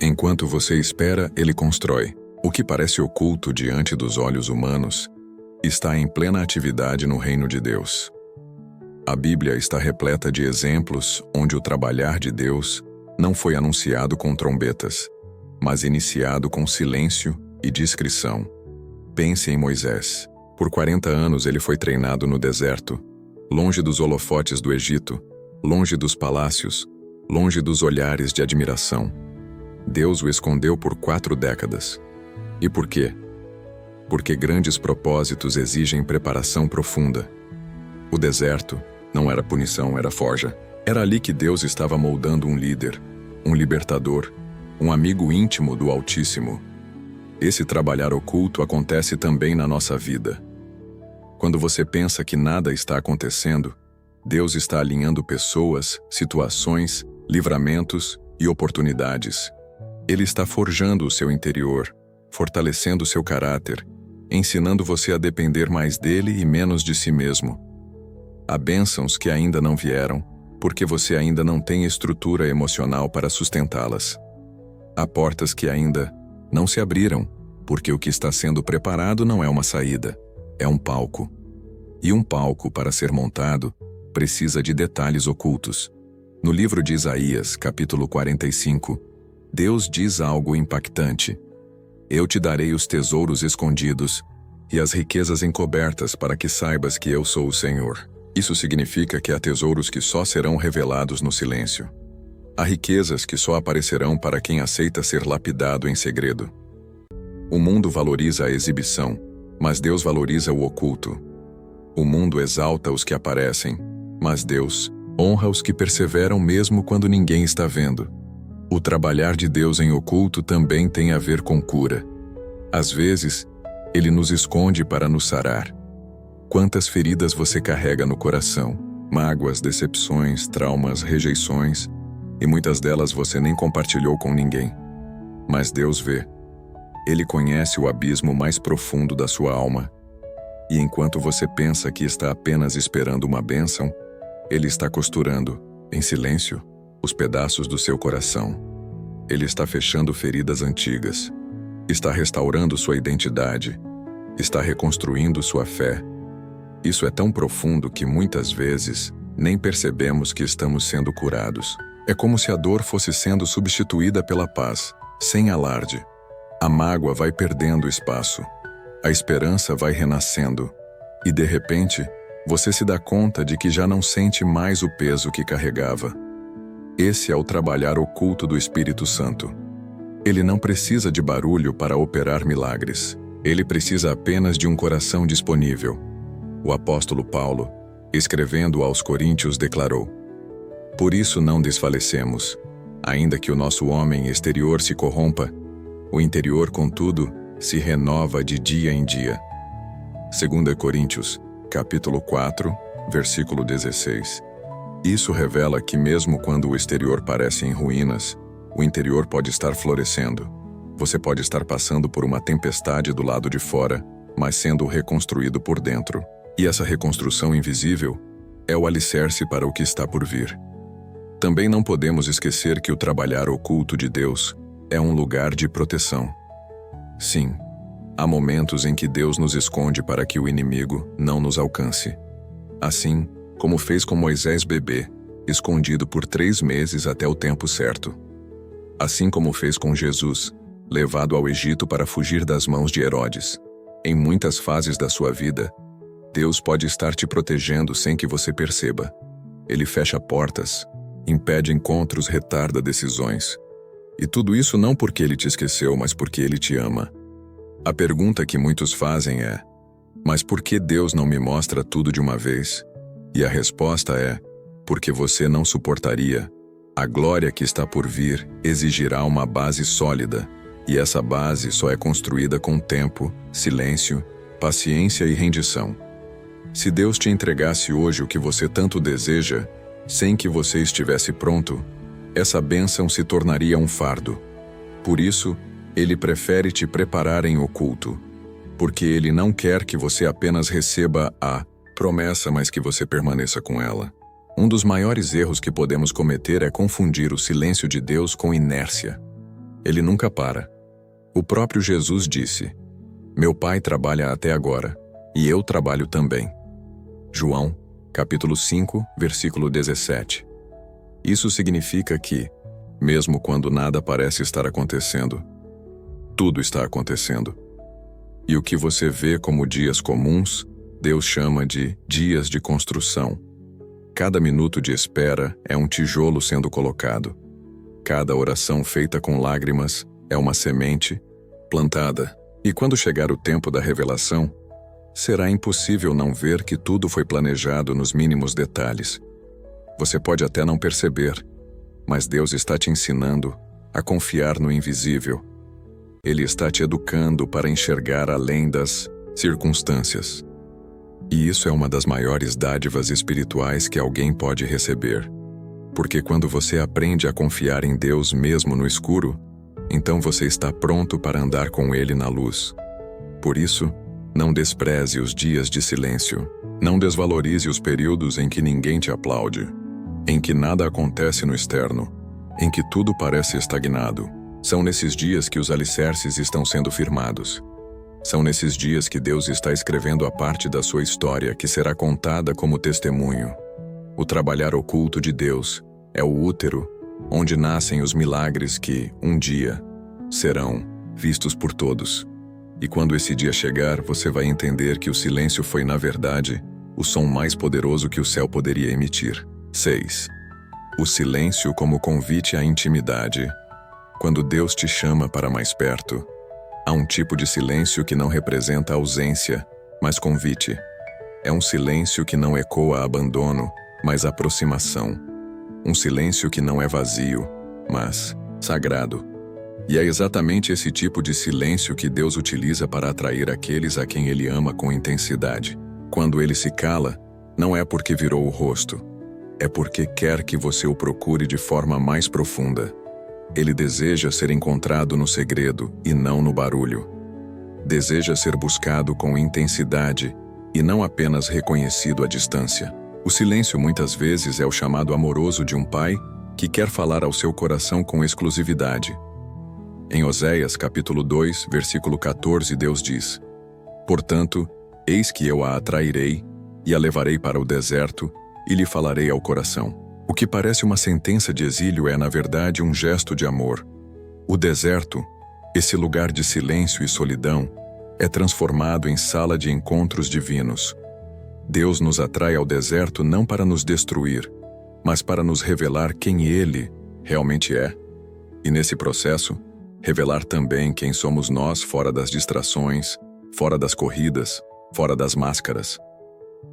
Enquanto você espera, Ele constrói. O que parece oculto diante dos olhos humanos está em plena atividade no reino de Deus. A Bíblia está repleta de exemplos onde o trabalhar de Deus não foi anunciado com trombetas, mas iniciado com silêncio e discrição. Pense em Moisés. Por 40 anos ele foi treinado no deserto, longe dos holofotes do Egito, longe dos palácios, longe dos olhares de admiração. Deus o escondeu por 4 décadas. E por quê? Porque grandes propósitos exigem preparação profunda. O deserto não era punição, era forja. Era ali que Deus estava moldando um líder, um libertador, um amigo íntimo do Altíssimo. Esse trabalhar oculto acontece também na nossa vida. Quando você pensa que nada está acontecendo, Deus está alinhando pessoas, situações, livramentos e oportunidades. Ele está forjando o seu interior, fortalecendo seu caráter, ensinando você a depender mais dele e menos de si mesmo. Há bênçãos que ainda não vieram, porque você ainda não tem estrutura emocional para sustentá-las. Há portas que ainda não se abriram, porque o que está sendo preparado não é uma saída, é um palco. E um palco, para ser montado, precisa de detalhes ocultos. No livro de Isaías, capítulo 45, Deus diz algo impactante. Eu te darei os tesouros escondidos e as riquezas encobertas para que saibas que eu sou o Senhor. Isso significa que há tesouros que só serão revelados no silêncio. Há riquezas que só aparecerão para quem aceita ser lapidado em segredo. O mundo valoriza a exibição, mas Deus valoriza o oculto. O mundo exalta os que aparecem, mas Deus honra os que perseveram mesmo quando ninguém está vendo. O trabalhar de Deus em oculto também tem a ver com cura. Às vezes, Ele nos esconde para nos sarar. Quantas feridas você carrega no coração? Mágoas, decepções, traumas, rejeições, e muitas delas você nem compartilhou com ninguém. Mas Deus vê. Ele conhece o abismo mais profundo da sua alma. E enquanto você pensa que está apenas esperando uma bênção, Ele está costurando, em silêncio, os pedaços do seu coração. Ele está fechando feridas antigas. Está restaurando sua identidade. Está reconstruindo sua fé. Isso é tão profundo que muitas vezes nem percebemos que estamos sendo curados. É como se a dor fosse sendo substituída pela paz, sem alarde. A mágoa vai perdendo espaço. A esperança vai renascendo. E de repente, você se dá conta de que já não sente mais o peso que carregava. Esse é o trabalhar oculto do Espírito Santo. Ele não precisa de barulho para operar milagres. Ele precisa apenas de um coração disponível. O apóstolo Paulo, escrevendo aos Coríntios, declarou: Por isso não desfalecemos. Ainda que o nosso homem exterior se corrompa, o interior, contudo, se renova de dia em dia. 2 Coríntios, capítulo 4, versículo 16. Isso revela que mesmo quando o exterior parece em ruínas, o interior pode estar florescendo. Você pode estar passando por uma tempestade do lado de fora, mas sendo reconstruído por dentro. E essa reconstrução invisível é o alicerce para o que está por vir. Também não podemos esquecer que o trabalhar oculto de Deus é um lugar de proteção. Sim, há momentos em que Deus nos esconde para que o inimigo não nos alcance. Assim, como fez com Moisés bebê, escondido por 3 meses até o tempo certo. Assim como fez com Jesus, levado ao Egito para fugir das mãos de Herodes. Em muitas fases da sua vida, Deus pode estar te protegendo sem que você perceba. Ele fecha portas, impede encontros, retarda decisões. E tudo isso não porque Ele te esqueceu, mas porque Ele te ama. A pergunta que muitos fazem é: mas por que Deus não me mostra tudo de uma vez? E a resposta é: porque você não suportaria. A glória que está por vir exigirá uma base sólida, e essa base só é construída com tempo, silêncio, paciência e rendição. Se Deus te entregasse hoje o que você tanto deseja, sem que você estivesse pronto, essa bênção se tornaria um fardo. Por isso, Ele prefere te preparar em oculto, porque Ele não quer que você apenas receba a promessa, mas que você permaneça com ela. Um dos maiores erros que podemos cometer é confundir o silêncio de Deus com inércia. Ele nunca para. O próprio Jesus disse: Meu Pai trabalha até agora, e eu trabalho também. João, capítulo 5, versículo 17. Isso significa que, mesmo quando nada parece estar acontecendo, tudo está acontecendo. E o que você vê como dias comuns, Deus chama de dias de construção. Cada minuto de espera é um tijolo sendo colocado. Cada oração feita com lágrimas é uma semente plantada. E quando chegar o tempo da revelação, será impossível não ver que tudo foi planejado nos mínimos detalhes. Você pode até não perceber, mas Deus está te ensinando a confiar no invisível. Ele está te educando para enxergar além das circunstâncias. E isso é uma das maiores dádivas espirituais que alguém pode receber. Porque quando você aprende a confiar em Deus mesmo no escuro, então você está pronto para andar com Ele na luz. Por isso, não despreze os dias de silêncio. Não desvalorize os períodos em que ninguém te aplaude, em que nada acontece no externo, em que tudo parece estagnado. São nesses dias que os alicerces estão sendo firmados. São nesses dias que Deus está escrevendo a parte da sua história que será contada como testemunho. O trabalhar oculto de Deus é o útero onde nascem os milagres que, um dia, serão vistos por todos. E quando esse dia chegar, você vai entender que o silêncio foi, na verdade, o som mais poderoso que o céu poderia emitir. 6. O silêncio como convite à intimidade. Quando Deus te chama para mais perto, há um tipo de silêncio que não representa ausência, mas convite. É um silêncio que não ecoa abandono, mas aproximação. Um silêncio que não é vazio, mas sagrado. E é exatamente esse tipo de silêncio que Deus utiliza para atrair aqueles a quem Ele ama com intensidade. Quando Ele se cala, não é porque virou o rosto, é porque quer que você o procure de forma mais profunda. Ele deseja ser encontrado no segredo e não no barulho. Deseja ser buscado com intensidade e não apenas reconhecido à distância. O silêncio muitas vezes é o chamado amoroso de um pai que quer falar ao seu coração com exclusividade. Em Oséias, capítulo 2, versículo 14, Deus diz: Portanto, eis que eu a atrairei e a levarei para o deserto e lhe falarei ao coração. O que parece uma sentença de exílio é, na verdade, um gesto de amor. O deserto, esse lugar de silêncio e solidão, é transformado em sala de encontros divinos. Deus nos atrai ao deserto não para nos destruir, mas para nos revelar quem Ele realmente é. E nesse processo, revelar também quem somos nós fora das distrações, fora das corridas, fora das máscaras.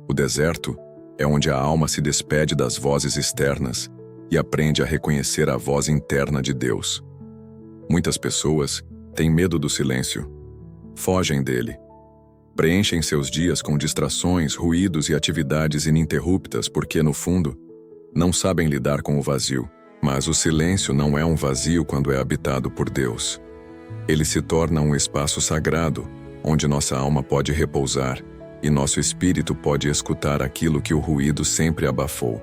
O deserto é onde a alma se despede das vozes externas e aprende a reconhecer a voz interna de Deus. Muitas pessoas têm medo do silêncio, fogem dele. Preenchem seus dias com distrações, ruídos e atividades ininterruptas porque, no fundo, não sabem lidar com o vazio. Mas o silêncio não é um vazio quando é habitado por Deus. Ele se torna um espaço sagrado, onde nossa alma pode repousar e nosso espírito pode escutar aquilo que o ruído sempre abafou.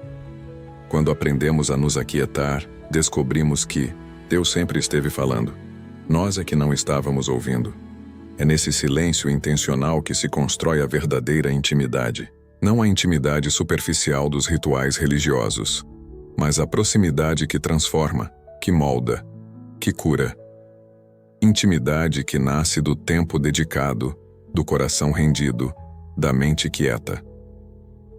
Quando aprendemos a nos aquietar, descobrimos que Deus sempre esteve falando. Nós é que não estávamos ouvindo. É nesse silêncio intencional que se constrói a verdadeira intimidade. Não a intimidade superficial dos rituais religiosos, mas a proximidade que transforma, que molda, que cura. Intimidade que nasce do tempo dedicado, do coração rendido, da mente quieta.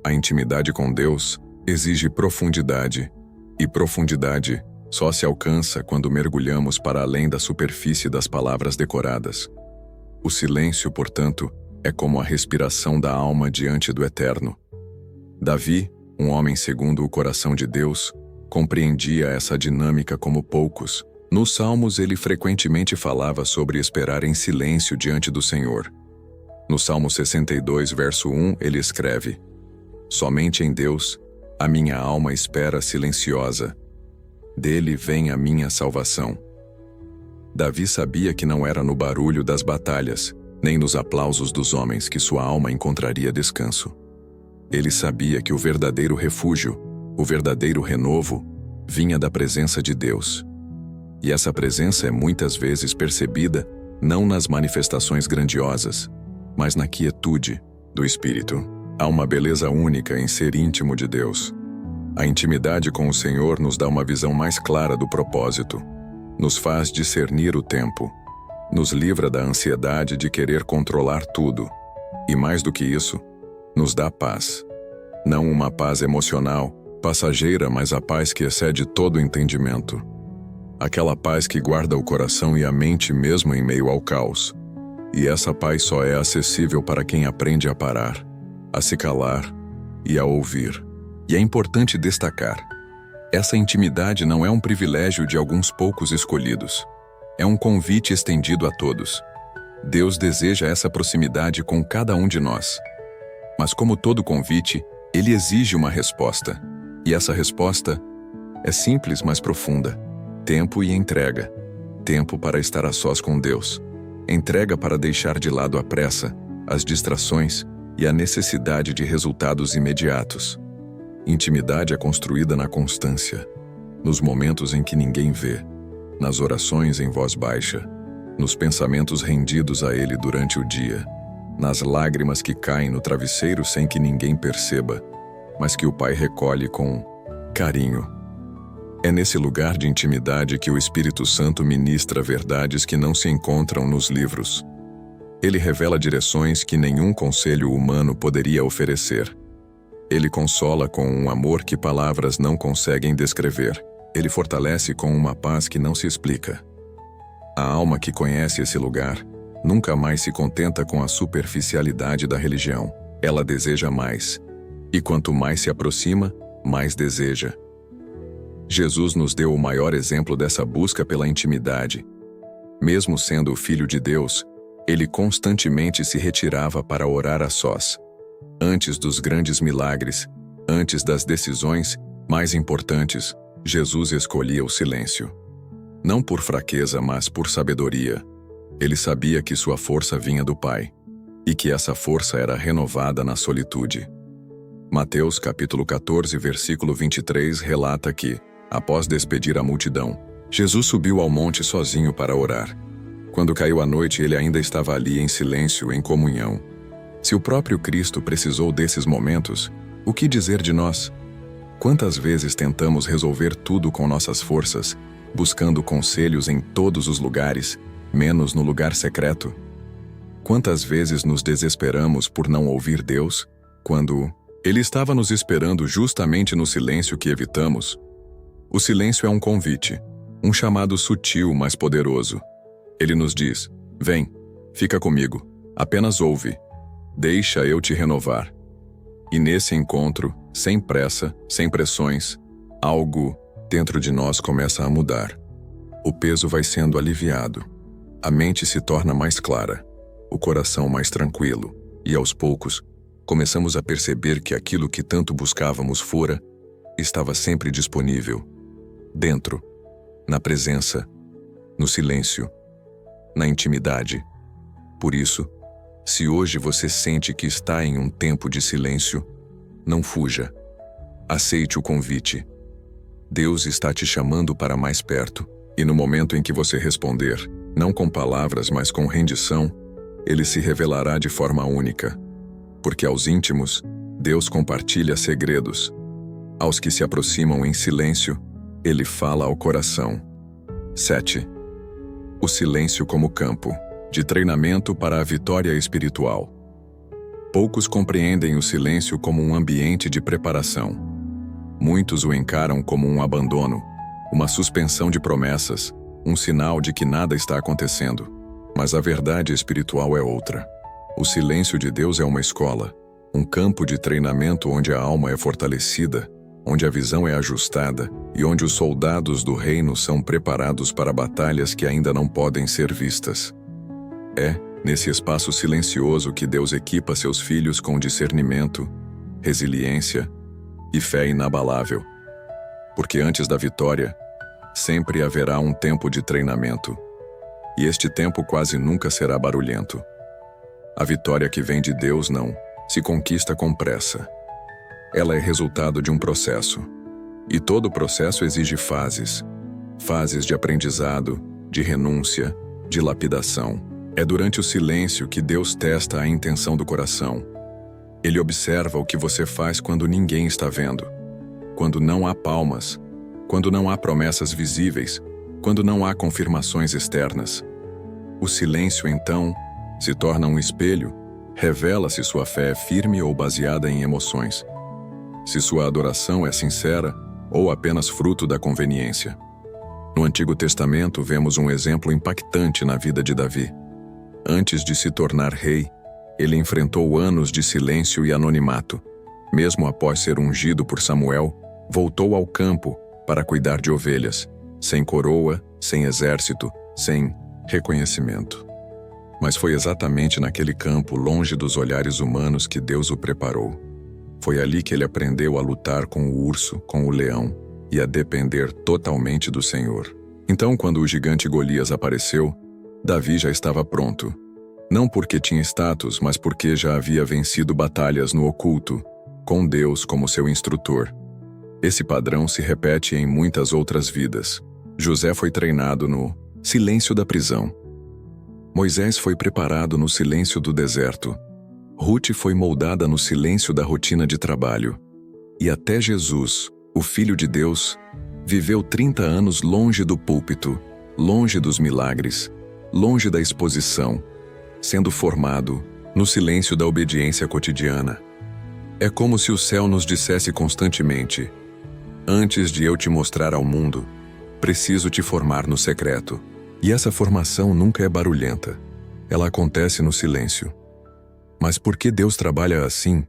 A intimidade com Deus exige profundidade, e profundidade só se alcança quando mergulhamos para além da superfície das palavras decoradas. O silêncio, portanto, é como a respiração da alma diante do Eterno. Davi, um homem segundo o coração de Deus, compreendia essa dinâmica como poucos. Nos Salmos ele frequentemente falava sobre esperar em silêncio diante do Senhor. No Salmo 62, verso 1, ele escreve: Somente em Deus a minha alma espera silenciosa. Dele vem a minha salvação. Davi sabia que não era no barulho das batalhas, nem nos aplausos dos homens que sua alma encontraria descanso. Ele sabia que o verdadeiro refúgio, o verdadeiro renovo, vinha da presença de Deus. E essa presença é muitas vezes percebida não nas manifestações grandiosas, mas na quietude do espírito. Há uma beleza única em ser íntimo de Deus. A intimidade com o Senhor nos dá uma visão mais clara do propósito, nos faz discernir o tempo, nos livra da ansiedade de querer controlar tudo, e mais do que isso, nos dá paz. Não uma paz emocional, passageira, mas a paz que excede todo o entendimento. Aquela paz que guarda o coração e a mente mesmo em meio ao caos. E essa paz só é acessível para quem aprende a parar, a se calar e a ouvir. E é importante destacar, Essa intimidade não é um privilégio de alguns poucos escolhidos. É um convite estendido a todos. Deus deseja essa proximidade com cada um de nós. Mas como todo convite, ele exige uma resposta. E essa resposta é simples, mas profunda. Tempo e entrega. Tempo para estar a sós com Deus. Entrega para deixar de lado a pressa, as distrações e a necessidade de resultados imediatos. Intimidade é construída na constância, nos momentos em que ninguém vê, nas orações em voz baixa, nos pensamentos rendidos a Ele durante o dia, nas lágrimas que caem no travesseiro sem que ninguém perceba, mas que o Pai recolhe com carinho. É nesse lugar de intimidade que o Espírito Santo ministra verdades que não se encontram nos livros. Ele revela direções que nenhum conselho humano poderia oferecer. Ele consola com um amor que palavras não conseguem descrever. Ele fortalece com uma paz que não se explica. A alma que conhece esse lugar nunca mais se contenta com a superficialidade da religião. Ela deseja mais. E quanto mais se aproxima, mais deseja. Jesus nos deu o maior exemplo dessa busca pela intimidade. Mesmo sendo o Filho de Deus, ele constantemente se retirava para orar a sós. Antes dos grandes milagres, antes das decisões mais importantes, Jesus escolhia o silêncio. Não por fraqueza, mas por sabedoria. Ele sabia que sua força vinha do Pai, e que essa força era renovada na solitude. Mateus capítulo 14, versículo 23 relata que, após despedir a multidão, Jesus subiu ao monte sozinho para orar. Quando caiu a noite, ele ainda estava ali em silêncio, em comunhão. Se o próprio Cristo precisou desses momentos, o que dizer de nós? Quantas vezes tentamos resolver tudo com nossas forças, buscando conselhos em todos os lugares, menos no lugar secreto? Quantas vezes nos desesperamos por não ouvir Deus, quando Ele estava nos esperando justamente no silêncio que evitamos? O silêncio é um convite, um chamado sutil, mas poderoso. Ele nos diz: vem, fica comigo, apenas ouve, deixa eu te renovar. E nesse encontro, sem pressa, sem pressões, algo dentro de nós começa a mudar. O peso vai sendo aliviado, a mente se torna mais clara, o coração mais tranquilo, e aos poucos, começamos a perceber que aquilo que tanto buscávamos fora estava sempre disponível. Dentro, na presença, no silêncio, na intimidade. Por isso, se hoje você sente que está em um tempo de silêncio, não fuja. Aceite o convite. Deus está te chamando para mais perto, e no momento em que você responder, não com palavras, mas com rendição, Ele se revelará de forma única. Porque aos íntimos, Deus compartilha segredos. Aos que se aproximam em silêncio, Ele fala ao coração. 7. O silêncio como campo de treinamento para a vitória espiritual. Poucos compreendem o silêncio como um ambiente de preparação. Muitos o encaram como um abandono, uma suspensão de promessas, um sinal de que nada está acontecendo. Mas a verdade espiritual é outra. O silêncio de Deus é uma escola, um campo de treinamento onde a alma é fortalecida, onde a visão é ajustada e onde os soldados do reino são preparados para batalhas que ainda não podem ser vistas. É nesse espaço silencioso que Deus equipa seus filhos com discernimento, resiliência e fé inabalável. Porque antes da vitória, sempre haverá um tempo de treinamento. E este tempo quase nunca será barulhento. A vitória que vem de Deus não se conquista com pressa. Ela é resultado de um processo. E todo processo exige fases. Fases de aprendizado, de renúncia, de lapidação. É durante o silêncio que Deus testa a intenção do coração. Ele observa o que você faz quando ninguém está vendo. Quando não há palmas. Quando não há promessas visíveis. Quando não há confirmações externas. O silêncio, então, se torna um espelho. Revela se sua fé é firme ou baseada em emoções. Se sua adoração é sincera ou apenas fruto da conveniência. No Antigo Testamento vemos um exemplo impactante na vida de Davi. Antes de se tornar rei, ele enfrentou anos de silêncio e anonimato. Mesmo após ser ungido por Samuel, voltou ao campo, para cuidar de ovelhas, sem coroa, sem exército, sem reconhecimento. Mas foi exatamente naquele campo, longe dos olhares humanos, que Deus o preparou. Foi ali que ele aprendeu a lutar com o urso, com o leão, e a depender totalmente do Senhor. Então, quando o gigante Golias apareceu, Davi já estava pronto. Não porque tinha status, mas porque já havia vencido batalhas no oculto, com Deus como seu instrutor. Esse padrão se repete em muitas outras vidas. José foi treinado no silêncio da prisão. Moisés foi preparado no silêncio do deserto. Ruth foi moldada no silêncio da rotina de trabalho. E até Jesus, o Filho de Deus, viveu 30 anos longe do púlpito, longe dos milagres, longe da exposição, sendo formado no silêncio da obediência cotidiana. É como se o céu nos dissesse constantemente: antes de eu te mostrar ao mundo, preciso te formar no secreto. E essa formação nunca é barulhenta. Ela acontece no silêncio. Mas por que Deus trabalha assim?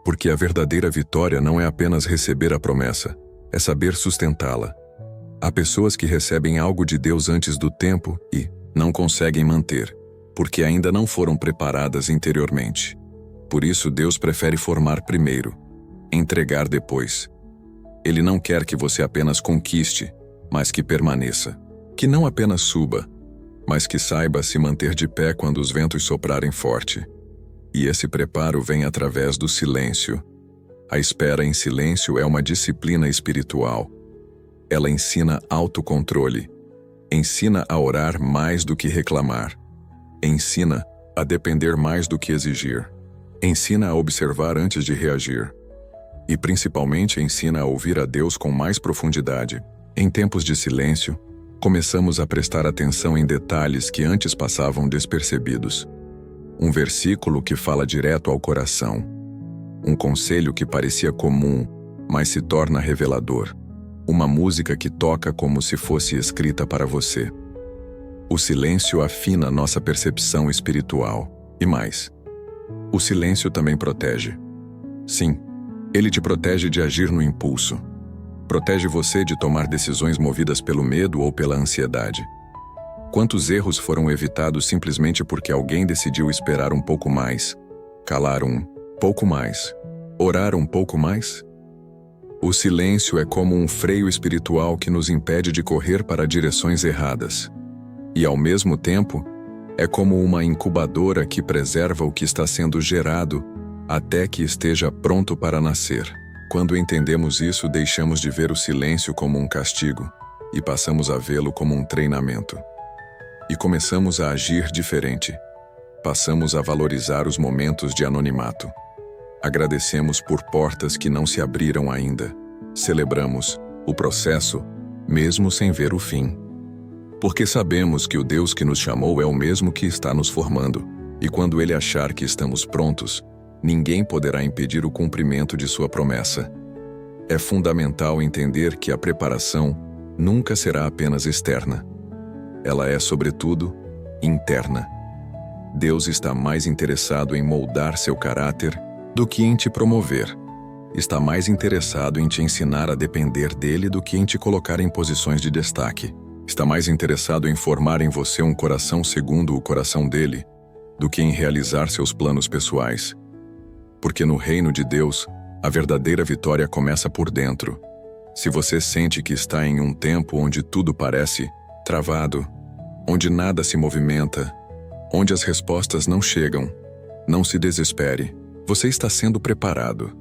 Porque a verdadeira vitória não é apenas receber a promessa, é saber sustentá-la. Há pessoas que recebem algo de Deus antes do tempo e não conseguem manter, porque ainda não foram preparadas interiormente. Por isso Deus prefere formar primeiro, entregar depois. Ele não quer que você apenas conquiste, mas que permaneça. Que não apenas suba, mas que saiba se manter de pé quando os ventos soprarem forte. E esse preparo vem através do silêncio. A espera em silêncio é uma disciplina espiritual. Ela ensina autocontrole, ensina a orar mais do que reclamar, ensina a depender mais do que exigir, ensina a observar antes de reagir. E principalmente ensina a ouvir a Deus com mais profundidade. Em tempos de silêncio, começamos a prestar atenção em detalhes que antes passavam despercebidos. Um versículo que fala direto ao coração. Um conselho que parecia comum, mas se torna revelador. Uma música que toca como se fosse escrita para você. O silêncio afina nossa percepção espiritual. E mais, o silêncio também protege. Sim, ele te protege de agir no impulso. Protege você de tomar decisões movidas pelo medo ou pela ansiedade. Quantos erros foram evitados simplesmente porque alguém decidiu esperar um pouco mais, calar um pouco mais, orar um pouco mais? O silêncio é como um freio espiritual que nos impede de correr para direções erradas. E, ao mesmo tempo, é como uma incubadora que preserva o que está sendo gerado até que esteja pronto para nascer. Quando entendemos isso, deixamos de ver o silêncio como um castigo e passamos a vê-lo como um treinamento. E começamos a agir diferente. Passamos a valorizar os momentos de anonimato. Agradecemos por portas que não se abriram ainda. Celebramos o processo, mesmo sem ver o fim. Porque sabemos que o Deus que nos chamou é o mesmo que está nos formando, e quando Ele achar que estamos prontos, ninguém poderá impedir o cumprimento de sua promessa. É fundamental entender que a preparação nunca será apenas externa. Ela é, sobretudo, interna. Deus está mais interessado em moldar seu caráter do que em te promover. Está mais interessado em te ensinar a depender dele do que em te colocar em posições de destaque. Está mais interessado em formar em você um coração segundo o coração dele do que em realizar seus planos pessoais. Porque no reino de Deus, a verdadeira vitória começa por dentro. Se você sente que está em um tempo onde tudo parece travado, onde nada se movimenta, onde as respostas não chegam, não se desespere. Você está sendo preparado.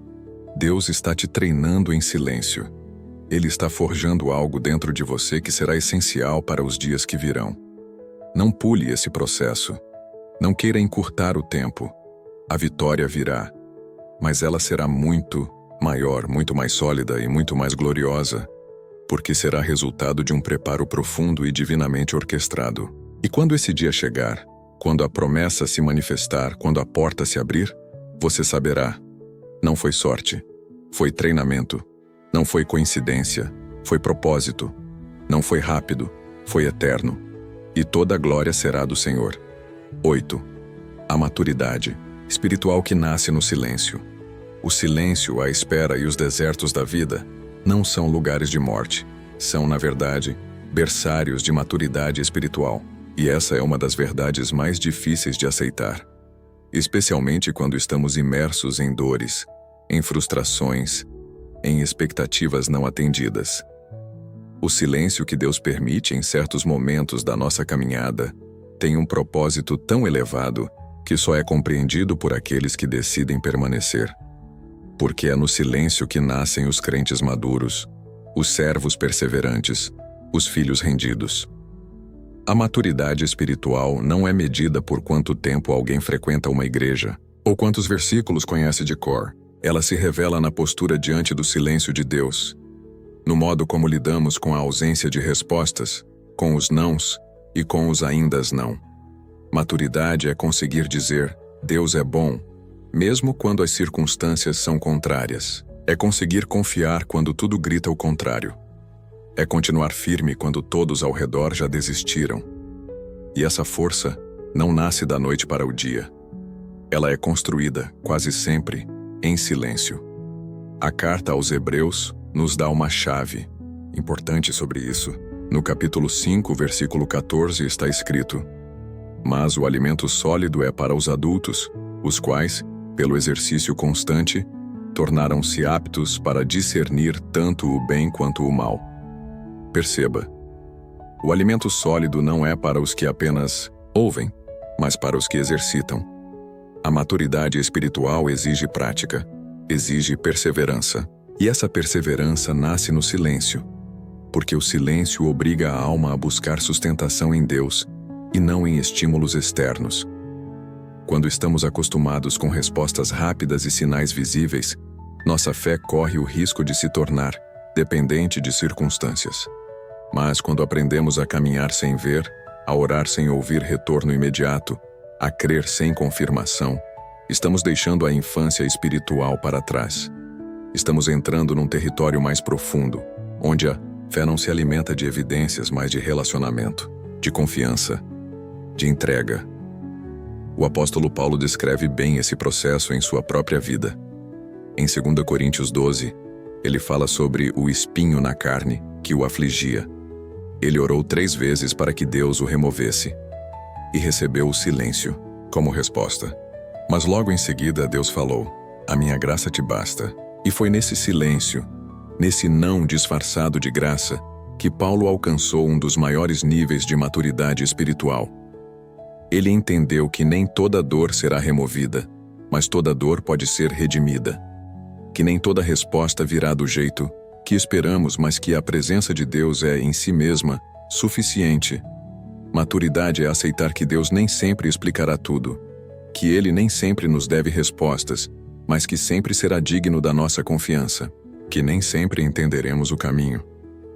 Deus está te treinando em silêncio. Ele está forjando algo dentro de você que será essencial para os dias que virão. Não pule esse processo. Não queira encurtar o tempo. A vitória virá. Mas ela será muito maior, muito mais sólida e muito mais gloriosa, porque será resultado de um preparo profundo e divinamente orquestrado. E quando esse dia chegar, quando a promessa se manifestar, quando a porta se abrir, você saberá. Não foi sorte, foi treinamento. Não foi coincidência, foi propósito. Não foi rápido, foi eterno. E toda a glória será do Senhor. 8. A maturidade espiritual que nasce no silêncio. O silêncio, a espera e os desertos da vida não são lugares de morte. São, na verdade, berçários de maturidade espiritual. E essa é uma das verdades mais difíceis de aceitar. Especialmente quando estamos imersos em dores, em frustrações, em expectativas não atendidas. O silêncio que Deus permite em certos momentos da nossa caminhada tem um propósito tão elevado que só é compreendido por aqueles que decidem permanecer. Porque é no silêncio que nascem os crentes maduros, os servos perseverantes, os filhos rendidos. A maturidade espiritual não é medida por quanto tempo alguém frequenta uma igreja, ou quantos versículos conhece de cor. Ela se revela na postura diante do silêncio de Deus, no modo como lidamos com a ausência de respostas, com os nãos e com os aindas não. Maturidade é conseguir dizer, Deus é bom, mesmo quando as circunstâncias são contrárias. É conseguir confiar quando tudo grita o contrário. É continuar firme quando todos ao redor já desistiram. E essa força não nasce da noite para o dia. Ela é construída, quase sempre, em silêncio. A carta aos Hebreus nos dá uma chave importante sobre isso. No capítulo 5, versículo 14, está escrito: Mas o alimento sólido é para os adultos, os quais, pelo exercício constante, tornaram-se aptos para discernir tanto o bem quanto o mal. Perceba, o alimento sólido não é para os que apenas ouvem, mas para os que exercitam. A maturidade espiritual exige prática, exige perseverança. E essa perseverança nasce no silêncio, porque o silêncio obriga a alma a buscar sustentação em Deus e não em estímulos externos. Quando estamos acostumados com respostas rápidas e sinais visíveis, nossa fé corre o risco de se tornar dependente de circunstâncias. Mas quando aprendemos a caminhar sem ver, a orar sem ouvir retorno imediato, a crer sem confirmação, estamos deixando a infância espiritual para trás. Estamos entrando num território mais profundo, onde a fé não se alimenta de evidências, mas de relacionamento, de confiança, de entrega. O apóstolo Paulo descreve bem esse processo em sua própria vida. Em 2 Coríntios 12, ele fala sobre o espinho na carne que o afligia. Ele orou 3 vezes para que Deus o removesse e recebeu o silêncio como resposta. Mas logo em seguida Deus falou: A minha graça te basta. E foi nesse silêncio, nesse não disfarçado de graça, que Paulo alcançou um dos maiores níveis de maturidade espiritual. Ele entendeu que nem toda dor será removida, mas toda dor pode ser redimida. Que nem toda resposta virá do jeito que esperamos, mas que a presença de Deus é, em si mesma, suficiente. Maturidade é aceitar que Deus nem sempre explicará tudo, que Ele nem sempre nos deve respostas, mas que sempre será digno da nossa confiança, que nem sempre entenderemos o caminho,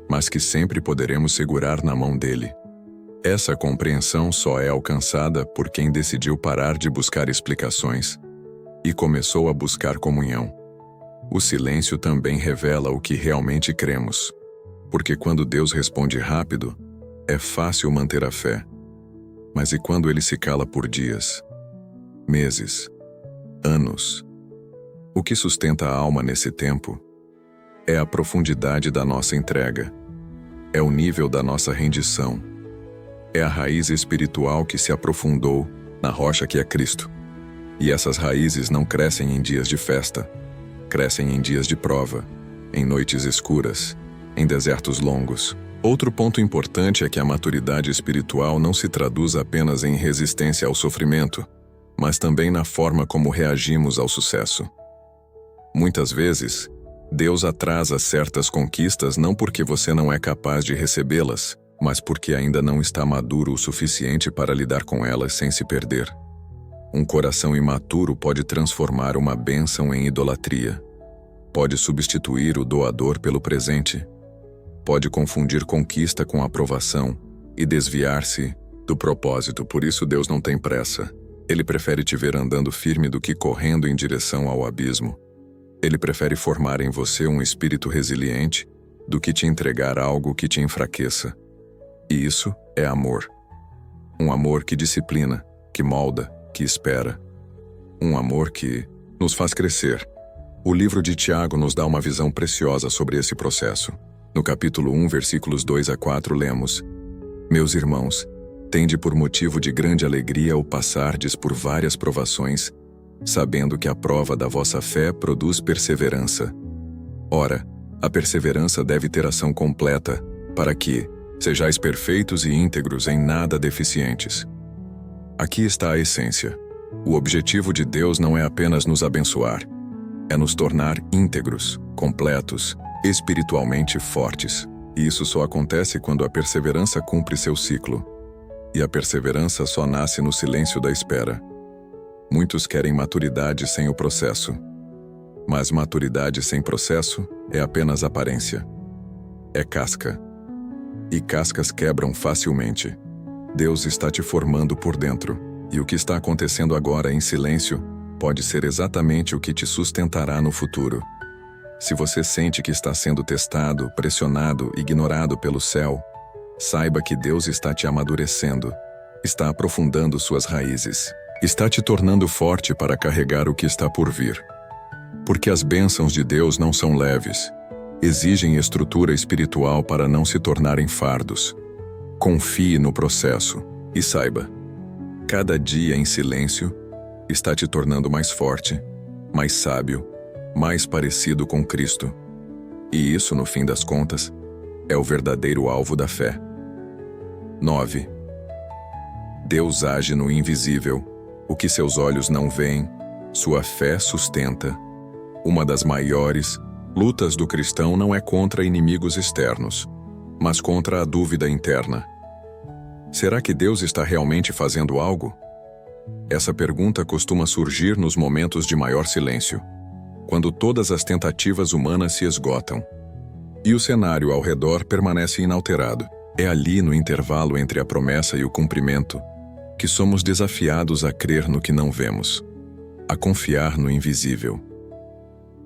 mas que sempre poderemos segurar na mão dele. Essa compreensão só é alcançada por quem decidiu parar de buscar explicações e começou a buscar comunhão. O silêncio também revela o que realmente cremos, porque quando Deus responde rápido, é fácil manter a fé. Mas e quando ele se cala por dias, meses, anos? O que sustenta a alma nesse tempo é a profundidade da nossa entrega, é o nível da nossa rendição, é a raiz espiritual que se aprofundou na rocha que é Cristo. E essas raízes não crescem em dias de festa, crescem em dias de prova, em noites escuras, em desertos longos. Outro ponto importante é que a maturidade espiritual não se traduz apenas em resistência ao sofrimento, mas também na forma como reagimos ao sucesso. Muitas vezes, Deus atrasa certas conquistas não porque você não é capaz de recebê-las, mas porque ainda não está maduro o suficiente para lidar com elas sem se perder. Um coração imaturo pode transformar uma bênção em idolatria. Pode substituir o doador pelo presente. Pode confundir conquista com aprovação e desviar-se do propósito. Por isso Deus não tem pressa. Ele prefere te ver andando firme do que correndo em direção ao abismo. Ele prefere formar em você um espírito resiliente do que te entregar algo que te enfraqueça. E isso é amor. Um amor que disciplina, que molda, que espera. Um amor que nos faz crescer, O livro de Tiago nos dá uma visão preciosa sobre esse processo. No capítulo 1, versículos 2 a 4, lemos: Meus irmãos, tende por motivo de grande alegria o passardes por várias provações, sabendo que a prova da vossa fé produz perseverança. Ora, a perseverança deve ter ação completa, para que sejais perfeitos e íntegros, em nada deficientes. Aqui está a essência. O objetivo de Deus não é apenas nos abençoar, é nos tornar íntegros, completos, espiritualmente fortes. E isso só acontece quando a perseverança cumpre seu ciclo. E a perseverança só nasce no silêncio da espera. Muitos querem maturidade sem o processo. Mas maturidade sem processo é apenas aparência. É casca. E cascas quebram facilmente. Deus está te formando por dentro. E o que está acontecendo agora em silêncio pode ser exatamente o que te sustentará no futuro. Se você sente que está sendo testado, pressionado, ignorado pelo céu, saiba que Deus está te amadurecendo, está aprofundando suas raízes, está te tornando forte para carregar o que está por vir. Porque as bênçãos de Deus não são leves, exigem estrutura espiritual para não se tornarem fardos. Confie no processo e saiba, cada dia em silêncio está te tornando mais forte, mais sábio, mais parecido com Cristo. E isso, no fim das contas, é o verdadeiro alvo da fé. 9. Deus age no invisível, o que seus olhos não veem, sua fé sustenta. Uma das maiores lutas do cristão não é contra inimigos externos, mas contra a dúvida interna. Será que Deus está realmente fazendo algo? Essa pergunta costuma surgir nos momentos de maior silêncio, quando todas as tentativas humanas se esgotam. E o cenário ao redor permanece inalterado. É ali, no intervalo entre a promessa e o cumprimento, que somos desafiados a crer no que não vemos, a confiar no invisível,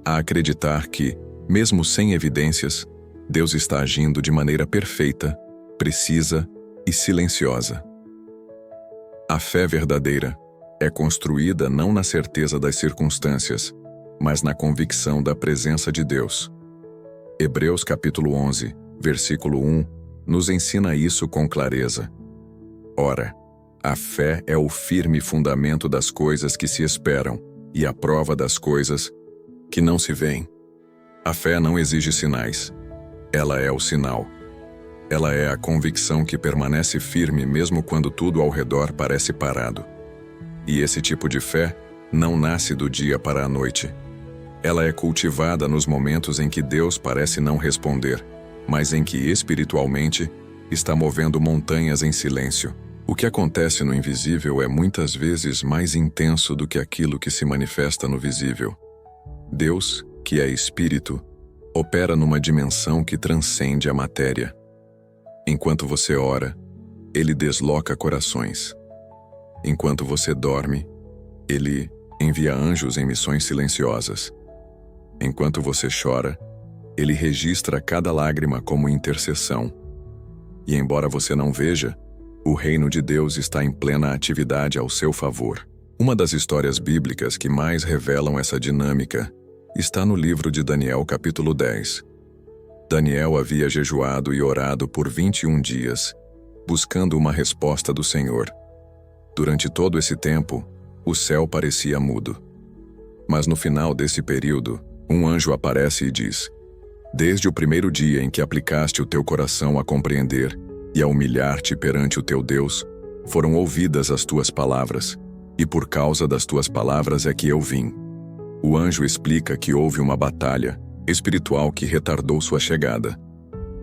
a acreditar que, mesmo sem evidências, Deus está agindo de maneira perfeita, precisa e silenciosa. A fé verdadeira é construída não na certeza das circunstâncias, mas na convicção da presença de Deus. Hebreus capítulo 11, versículo 1, nos ensina isso com clareza. Ora, a fé é o firme fundamento das coisas que se esperam e a prova das coisas que não se veem. A fé não exige sinais. Ela é o sinal. Ela é a convicção que permanece firme mesmo quando tudo ao redor parece parado. E esse tipo de fé não nasce do dia para a noite. Ela é cultivada nos momentos em que Deus parece não responder, mas em que espiritualmente está movendo montanhas em silêncio. O que acontece no invisível é muitas vezes mais intenso do que aquilo que se manifesta no visível. Deus, que é espírito, opera numa dimensão que transcende a matéria. Enquanto você ora, Ele desloca corações. Enquanto você dorme, Ele envia anjos em missões silenciosas. Enquanto você chora, Ele registra cada lágrima como intercessão. E embora você não veja, o reino de Deus está em plena atividade ao seu favor. Uma das histórias bíblicas que mais revelam essa dinâmica está no livro de Daniel, capítulo 10. Daniel havia jejuado e orado por 21 dias, buscando uma resposta do Senhor. Durante todo esse tempo, o céu parecia mudo. Mas no final desse período, um anjo aparece e diz: Desde o primeiro dia em que aplicaste o teu coração a compreender e a humilhar-te perante o teu Deus, foram ouvidas as tuas palavras, e por causa das tuas palavras é que eu vim. O anjo explica que houve uma batalha espiritual que retardou sua chegada,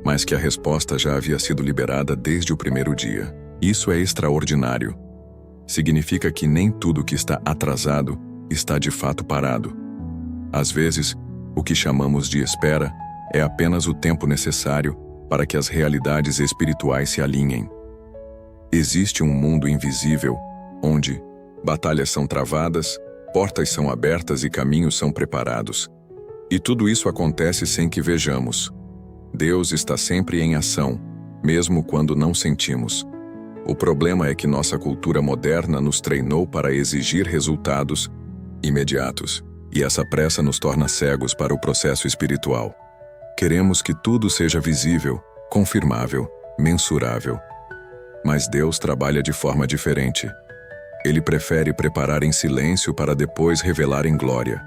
mas que a resposta já havia sido liberada desde o primeiro dia. Isso é extraordinário. Significa que nem tudo que está atrasado está de fato parado. Às vezes, o que chamamos de espera é apenas o tempo necessário para que as realidades espirituais se alinhem. Existe um mundo invisível, onde batalhas são travadas, portas são abertas e caminhos são preparados. E tudo isso acontece sem que vejamos. Deus está sempre em ação, mesmo quando não sentimos. O problema é que nossa cultura moderna nos treinou para exigir resultados imediatos. E essa pressa nos torna cegos para o processo espiritual. Queremos que tudo seja visível, confirmável, mensurável. Mas Deus trabalha de forma diferente. Ele prefere preparar em silêncio para depois revelar em glória.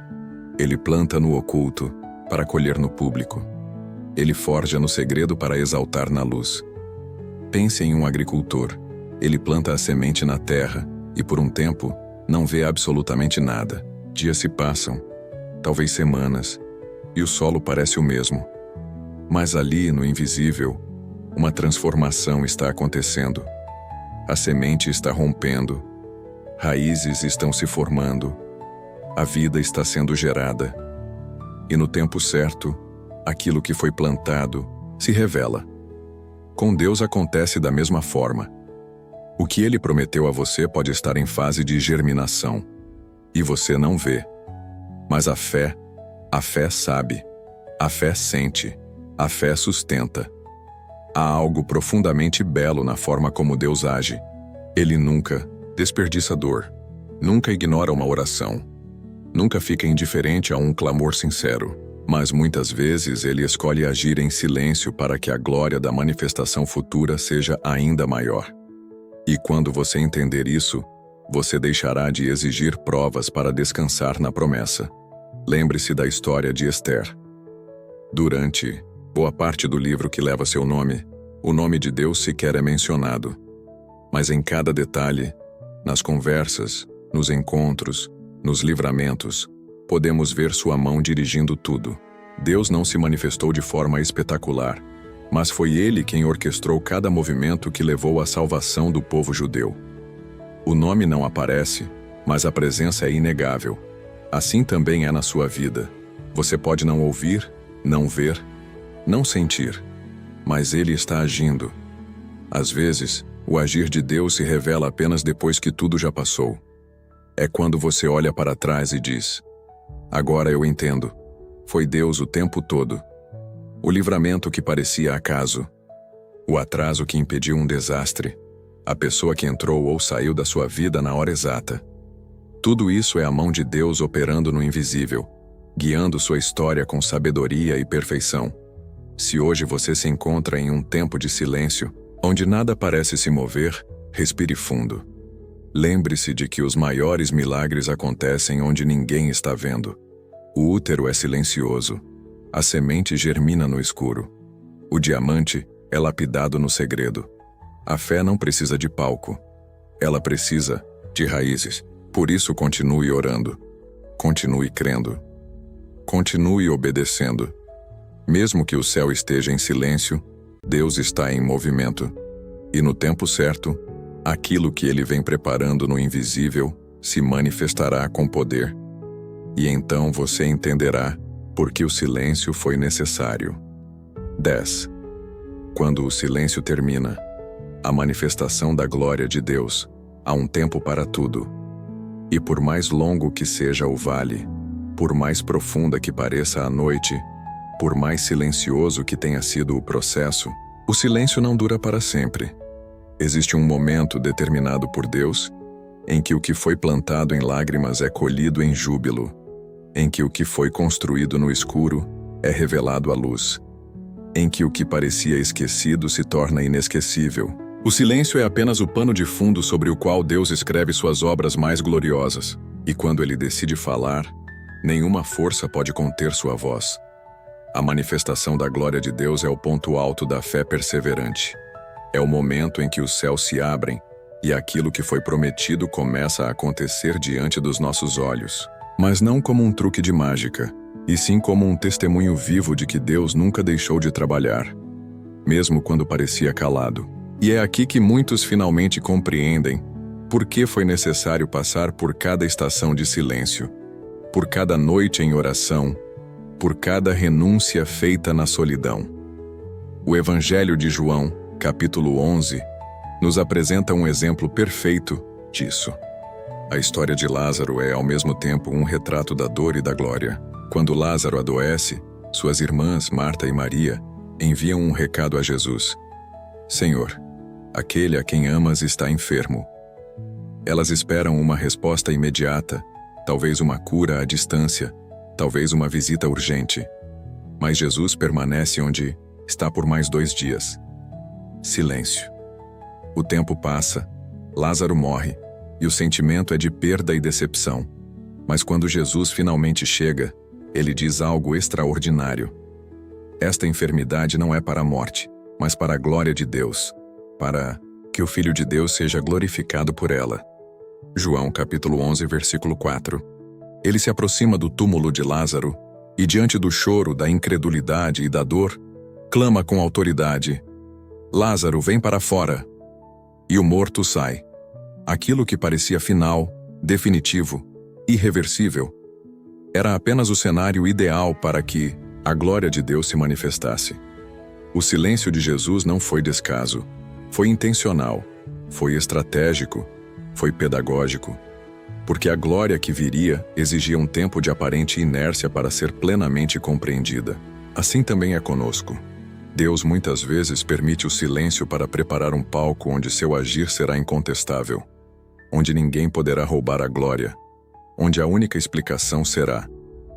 Ele planta no oculto para colher no público. Ele forja no segredo para exaltar na luz. Pense em um agricultor. Ele planta a semente na terra e, por um tempo, não vê absolutamente nada. Dias se passam, talvez semanas, e o solo parece o mesmo. Mas ali, no invisível, uma transformação está acontecendo. A semente está rompendo, raízes estão se formando, a vida está sendo gerada. E no tempo certo, aquilo que foi plantado se revela. Com Deus acontece da mesma forma. O que Ele prometeu a você pode estar em fase de germinação, e você não vê. Mas a fé sabe, a fé sente, a fé sustenta. Há algo profundamente belo na forma como Deus age. Ele nunca desperdiça dor, nunca ignora uma oração, nunca fica indiferente a um clamor sincero, mas muitas vezes Ele escolhe agir em silêncio para que a glória da manifestação futura seja ainda maior. E quando você entender isso, você deixará de exigir provas para descansar na promessa. Lembre-se da história de Esther. Durante boa parte do livro que leva seu nome, o nome de Deus sequer é mencionado. Mas em cada detalhe, nas conversas, nos encontros, nos livramentos, podemos ver sua mão dirigindo tudo. Deus não se manifestou de forma espetacular, mas foi Ele quem orquestrou cada movimento que levou à salvação do povo judeu. O nome não aparece, mas a presença é inegável. Assim também é na sua vida. Você pode não ouvir, não ver, não sentir, mas Ele está agindo. Às vezes, o agir de Deus se revela apenas depois que tudo já passou. É quando você olha para trás e diz: agora eu entendo. Foi Deus o tempo todo. O livramento que parecia acaso, o atraso que impediu um desastre, a pessoa que entrou ou saiu da sua vida na hora exata. Tudo isso é a mão de Deus operando no invisível, guiando sua história com sabedoria e perfeição. Se hoje você se encontra em um tempo de silêncio, onde nada parece se mover, respire fundo. Lembre-se de que os maiores milagres acontecem onde ninguém está vendo. O útero é silencioso. A semente germina no escuro. O diamante é lapidado no segredo. A fé não precisa de palco. Ela precisa de raízes. Por isso continue orando. Continue crendo. Continue obedecendo. Mesmo que o céu esteja em silêncio, Deus está em movimento. E no tempo certo, aquilo que Ele vem preparando no invisível se manifestará com poder. E então você entenderá por que o silêncio foi necessário. 10. Quando o silêncio termina, a manifestação da glória de Deus, há um tempo para tudo. E por mais longo que seja o vale, por mais profunda que pareça a noite, por mais silencioso que tenha sido o processo, o silêncio não dura para sempre. Existe um momento determinado por Deus em que o que foi plantado em lágrimas é colhido em júbilo, em que o que foi construído no escuro é revelado à luz, em que o que parecia esquecido se torna inesquecível. O silêncio é apenas o pano de fundo sobre o qual Deus escreve suas obras mais gloriosas, e quando Ele decide falar, nenhuma força pode conter sua voz. A manifestação da glória de Deus é o ponto alto da fé perseverante. É o momento em que os céus se abrem e aquilo que foi prometido começa a acontecer diante dos nossos olhos. Mas não como um truque de mágica, e sim como um testemunho vivo de que Deus nunca deixou de trabalhar, mesmo quando parecia calado. E é aqui que muitos finalmente compreendem por que foi necessário passar por cada estação de silêncio, por cada noite em oração, por cada renúncia feita na solidão. O Evangelho de João, capítulo 11, nos apresenta um exemplo perfeito disso. A história de Lázaro é, ao mesmo tempo, um retrato da dor e da glória. Quando Lázaro adoece, suas irmãs, Marta e Maria, enviam um recado a Jesus: Senhor, aquele a quem amas está enfermo. Elas esperam uma resposta imediata, talvez uma cura à distância, talvez uma visita urgente. Mas Jesus permanece onde está por mais 2 dias. Silêncio. O tempo passa, Lázaro morre, e o sentimento é de perda e decepção. Mas quando Jesus finalmente chega, ele diz algo extraordinário. Esta enfermidade não é para a morte, mas para a glória de Deus, para que o Filho de Deus seja glorificado por ela. João capítulo 11, versículo 4. Ele se aproxima do túmulo de Lázaro e, diante do choro, da incredulidade e da dor, clama com autoridade: Lázaro, vem para fora! E o morto sai. Aquilo que parecia final, definitivo, irreversível, era apenas o cenário ideal para que a glória de Deus se manifestasse. O silêncio de Jesus não foi descaso, foi intencional, foi estratégico, foi pedagógico, porque a glória que viria exigia um tempo de aparente inércia para ser plenamente compreendida. Assim também é conosco. Deus muitas vezes permite o silêncio para preparar um palco onde seu agir será incontestável, onde ninguém poderá roubar a glória, onde a única explicação será: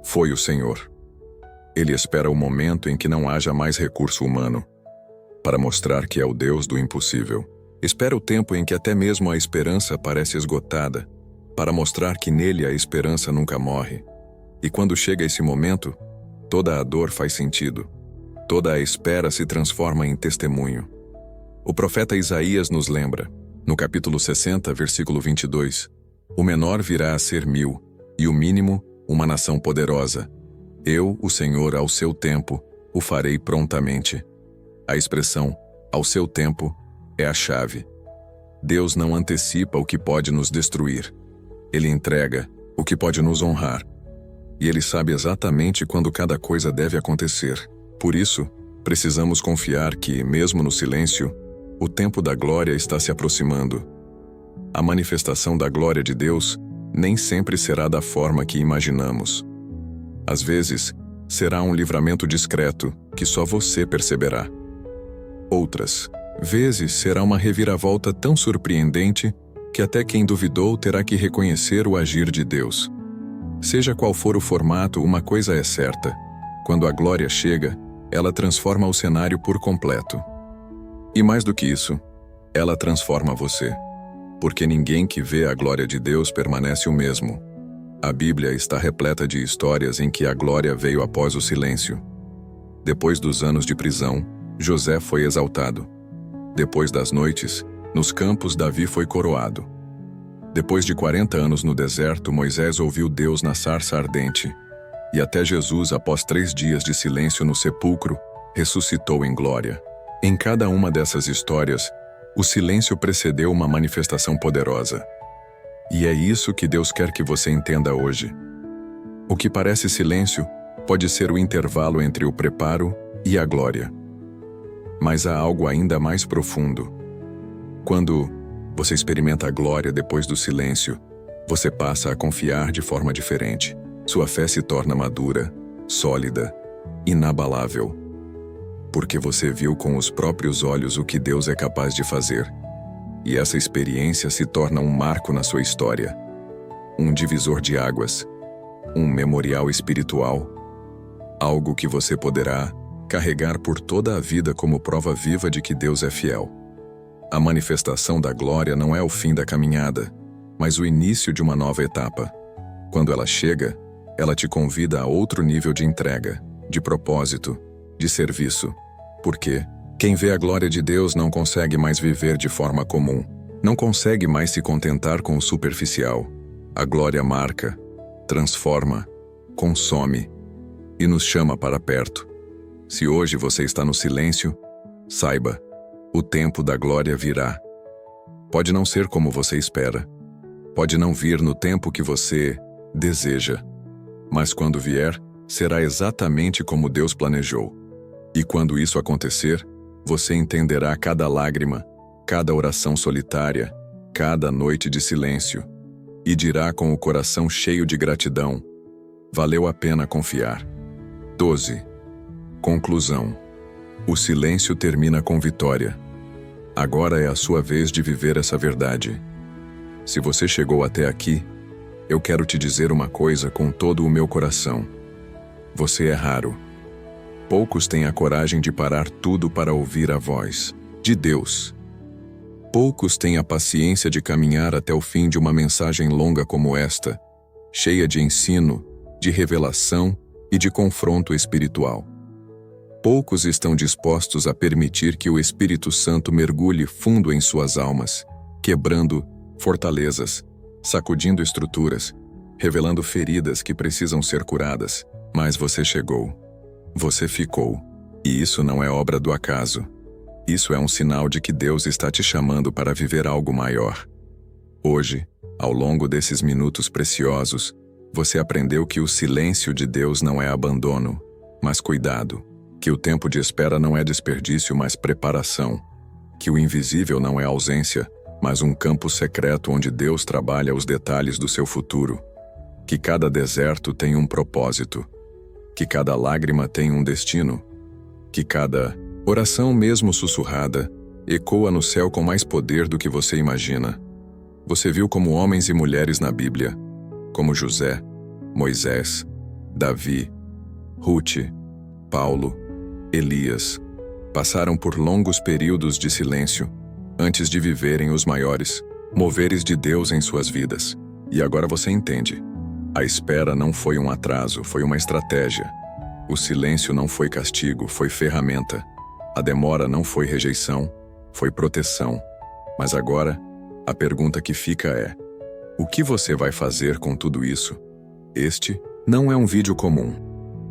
foi o Senhor. Ele espera o momento em que não haja mais recurso humano, para mostrar que é o Deus do impossível. Espera o tempo em que até mesmo a esperança parece esgotada, para mostrar que nele a esperança nunca morre. E quando chega esse momento, toda a dor faz sentido. Toda a espera se transforma em testemunho. O profeta Isaías nos lembra, no capítulo 60, versículo 22, o menor virá a ser 1000, e o mínimo, uma nação poderosa. Eu, o Senhor, ao seu tempo, o farei prontamente. A expressão, ao seu tempo, é a chave. Deus não antecipa o que pode nos destruir. Ele entrega o que pode nos honrar. E Ele sabe exatamente quando cada coisa deve acontecer. Por isso, precisamos confiar que, mesmo no silêncio, o tempo da glória está se aproximando. A manifestação da glória de Deus nem sempre será da forma que imaginamos. Às vezes, será um livramento discreto que só você perceberá. Outras vezes será uma reviravolta tão surpreendente que até quem duvidou terá que reconhecer o agir de Deus. Seja qual for o formato, uma coisa é certa: quando a glória chega, ela transforma o cenário por completo. E mais do que isso, ela transforma você. Porque ninguém que vê a glória de Deus permanece o mesmo. A Bíblia está repleta de histórias em que a glória veio após o silêncio. Depois dos anos de prisão, José foi exaltado. Depois das noites, nos campos Davi foi coroado. Depois de 40 anos no deserto, Moisés ouviu Deus na sarça ardente. E até Jesus, após 3 dias de silêncio no sepulcro, ressuscitou em glória. Em cada uma dessas histórias, o silêncio precedeu uma manifestação poderosa. E é isso que Deus quer que você entenda hoje. O que parece silêncio pode ser o intervalo entre o preparo e a glória. Mas há algo ainda mais profundo. Quando você experimenta a glória depois do silêncio, você passa a confiar de forma diferente. Sua fé se torna madura, sólida, inabalável. Porque você viu com os próprios olhos o que Deus é capaz de fazer. E essa experiência se torna um marco na sua história. Um divisor de águas. Um memorial espiritual. Algo que você poderá carregar por toda a vida como prova viva de que Deus é fiel. A manifestação da glória não é o fim da caminhada, mas o início de uma nova etapa. Quando ela chega, ela te convida a outro nível de entrega, de propósito, de serviço. Porque quem vê a glória de Deus não consegue mais viver de forma comum, não consegue mais se contentar com o superficial. A glória marca, transforma, consome e nos chama para perto. Se hoje você está no silêncio, saiba, o tempo da glória virá. Pode não ser como você espera, pode não vir no tempo que você deseja, mas quando vier, será exatamente como Deus planejou. E quando isso acontecer, você entenderá cada lágrima, cada oração solitária, cada noite de silêncio, e dirá com o coração cheio de gratidão: valeu a pena confiar. 12. Conclusão. O silêncio termina com vitória. Agora é a sua vez de viver essa verdade. Se você chegou até aqui, eu quero te dizer uma coisa com todo o meu coração. Você é raro. Poucos têm a coragem de parar tudo para ouvir a voz de Deus. Poucos têm a paciência de caminhar até o fim de uma mensagem longa como esta, cheia de ensino, de revelação e de confronto espiritual. Poucos estão dispostos a permitir que o Espírito Santo mergulhe fundo em suas almas, quebrando fortalezas, sacudindo estruturas, revelando feridas que precisam ser curadas. Mas você chegou. Você ficou. E isso não é obra do acaso. Isso é um sinal de que Deus está te chamando para viver algo maior. Hoje, ao longo desses minutos preciosos, você aprendeu que o silêncio de Deus não é abandono, mas cuidado. Que o tempo de espera não é desperdício, mas preparação. Que o invisível não é ausência, mas um campo secreto onde Deus trabalha os detalhes do seu futuro. Que cada deserto tem um propósito. Que cada lágrima tem um destino. Que cada oração, mesmo sussurrada, ecoa no céu com mais poder do que você imagina. Você viu como homens e mulheres na Bíblia, como José, Moisés, Davi, Ruth, Paulo, Elias, passaram por longos períodos de silêncio antes de viverem os maiores moveres de Deus em suas vidas. E agora você entende. A espera não foi um atraso, foi uma estratégia. O silêncio não foi castigo, foi ferramenta. A demora não foi rejeição, foi proteção. Mas agora, a pergunta que fica é: o que você vai fazer com tudo isso? Este não é um vídeo comum.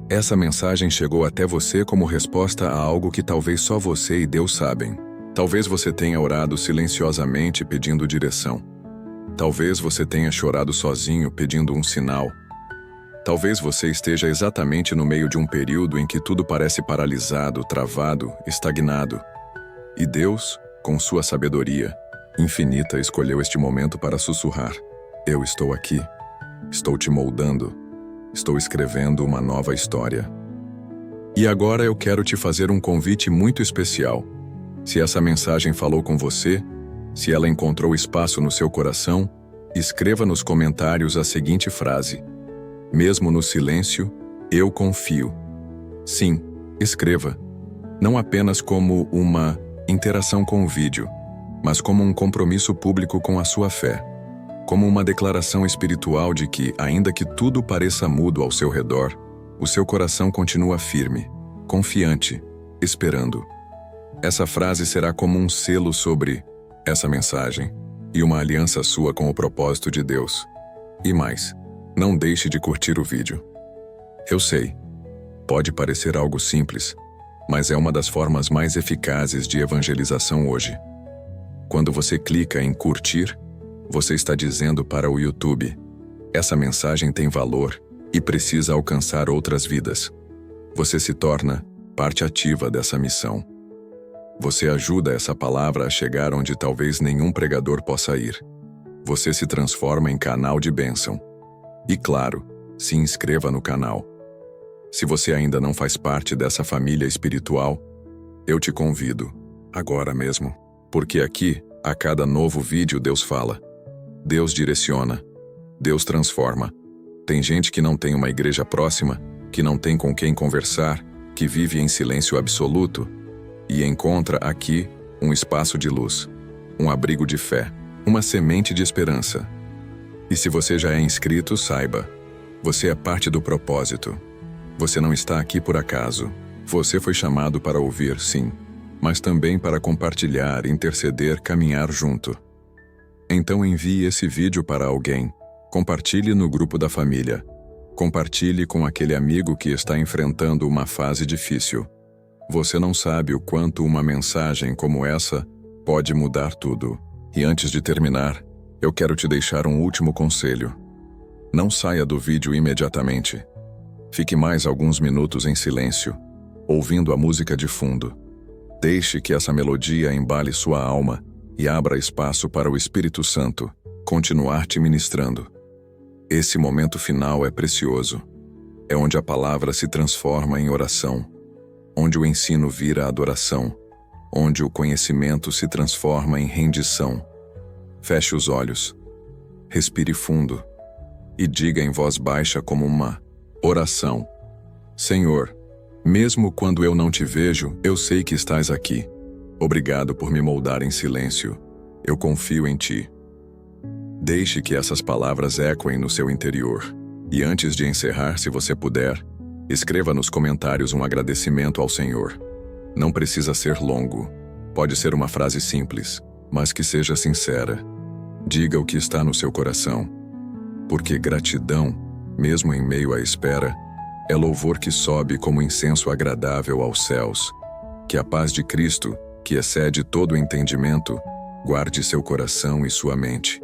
Essa mensagem chegou até você como resposta a algo que talvez só você e Deus sabem. Talvez você tenha orado silenciosamente pedindo direção. Talvez você tenha chorado sozinho pedindo um sinal. Talvez você esteja exatamente no meio de um período em que tudo parece paralisado, travado, estagnado. E Deus, com sua sabedoria infinita, escolheu este momento para sussurrar: eu estou aqui. Estou te moldando. Estou escrevendo uma nova história. E agora eu quero te fazer um convite muito especial. Se essa mensagem falou com você, se ela encontrou espaço no seu coração, escreva nos comentários a seguinte frase: mesmo no silêncio, eu confio. Sim, escreva. Não apenas como uma interação com o vídeo, mas como um compromisso público com a sua fé. Como uma declaração espiritual de que, ainda que tudo pareça mudo ao seu redor, o seu coração continua firme, confiante, esperando. Essa frase será como um selo sobre essa mensagem e uma aliança sua com o propósito de Deus. E mais, não deixe de curtir o vídeo. Eu sei, pode parecer algo simples, mas é uma das formas mais eficazes de evangelização hoje. Quando você clica em curtir, você está dizendo para o YouTube: essa mensagem tem valor e precisa alcançar outras vidas. Você se torna parte ativa dessa missão. Você ajuda essa palavra a chegar onde talvez nenhum pregador possa ir. Você se transforma em canal de bênção. E claro, se inscreva no canal. Se você ainda não faz parte dessa família espiritual, eu te convido, agora mesmo. Porque aqui, a cada novo vídeo, Deus fala. Deus direciona. Deus transforma. Tem gente que não tem uma igreja próxima, que não tem com quem conversar, que vive em silêncio absoluto, e encontra aqui um espaço de luz, um abrigo de fé, uma semente de esperança. E se você já é inscrito, saiba, você é parte do propósito. Você não está aqui por acaso. Você foi chamado para ouvir, sim, mas também para compartilhar, interceder, caminhar junto. Então envie esse vídeo para alguém. Compartilhe no grupo da família. Compartilhe com aquele amigo que está enfrentando uma fase difícil. Você não sabe o quanto uma mensagem como essa pode mudar tudo. E antes de terminar, eu quero te deixar um último conselho. Não saia do vídeo imediatamente. Fique mais alguns minutos em silêncio, ouvindo a música de fundo. Deixe que essa melodia embale sua alma e abra espaço para o Espírito Santo continuar te ministrando. Esse momento final é precioso. É onde a palavra se transforma em oração, onde o ensino vira adoração, onde o conhecimento se transforma em rendição. Feche os olhos. Respire fundo. e diga em voz baixa como uma oração: Senhor, mesmo quando eu não te vejo, eu sei que estás aqui. Obrigado por me moldar em silêncio. Eu confio em ti. Deixe que essas palavras ecoem no seu interior. E antes de encerrar, se você puder, escreva nos comentários um agradecimento ao Senhor. Não precisa ser longo. Pode ser uma frase simples, mas que seja sincera. Diga o que está no seu coração. Porque gratidão, mesmo em meio à espera, é louvor que sobe como incenso agradável aos céus. Que a paz de Cristo, que excede todo o entendimento, guarde seu coração e sua mente.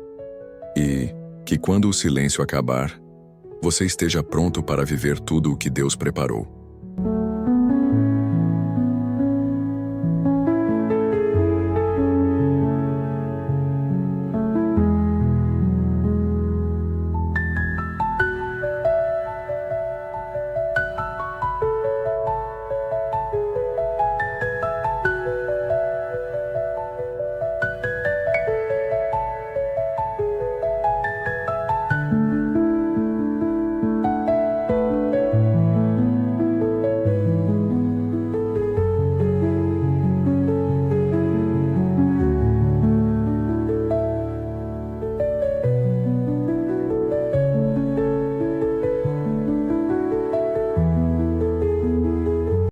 E que quando o silêncio acabar, você esteja pronto para viver tudo o que Deus preparou.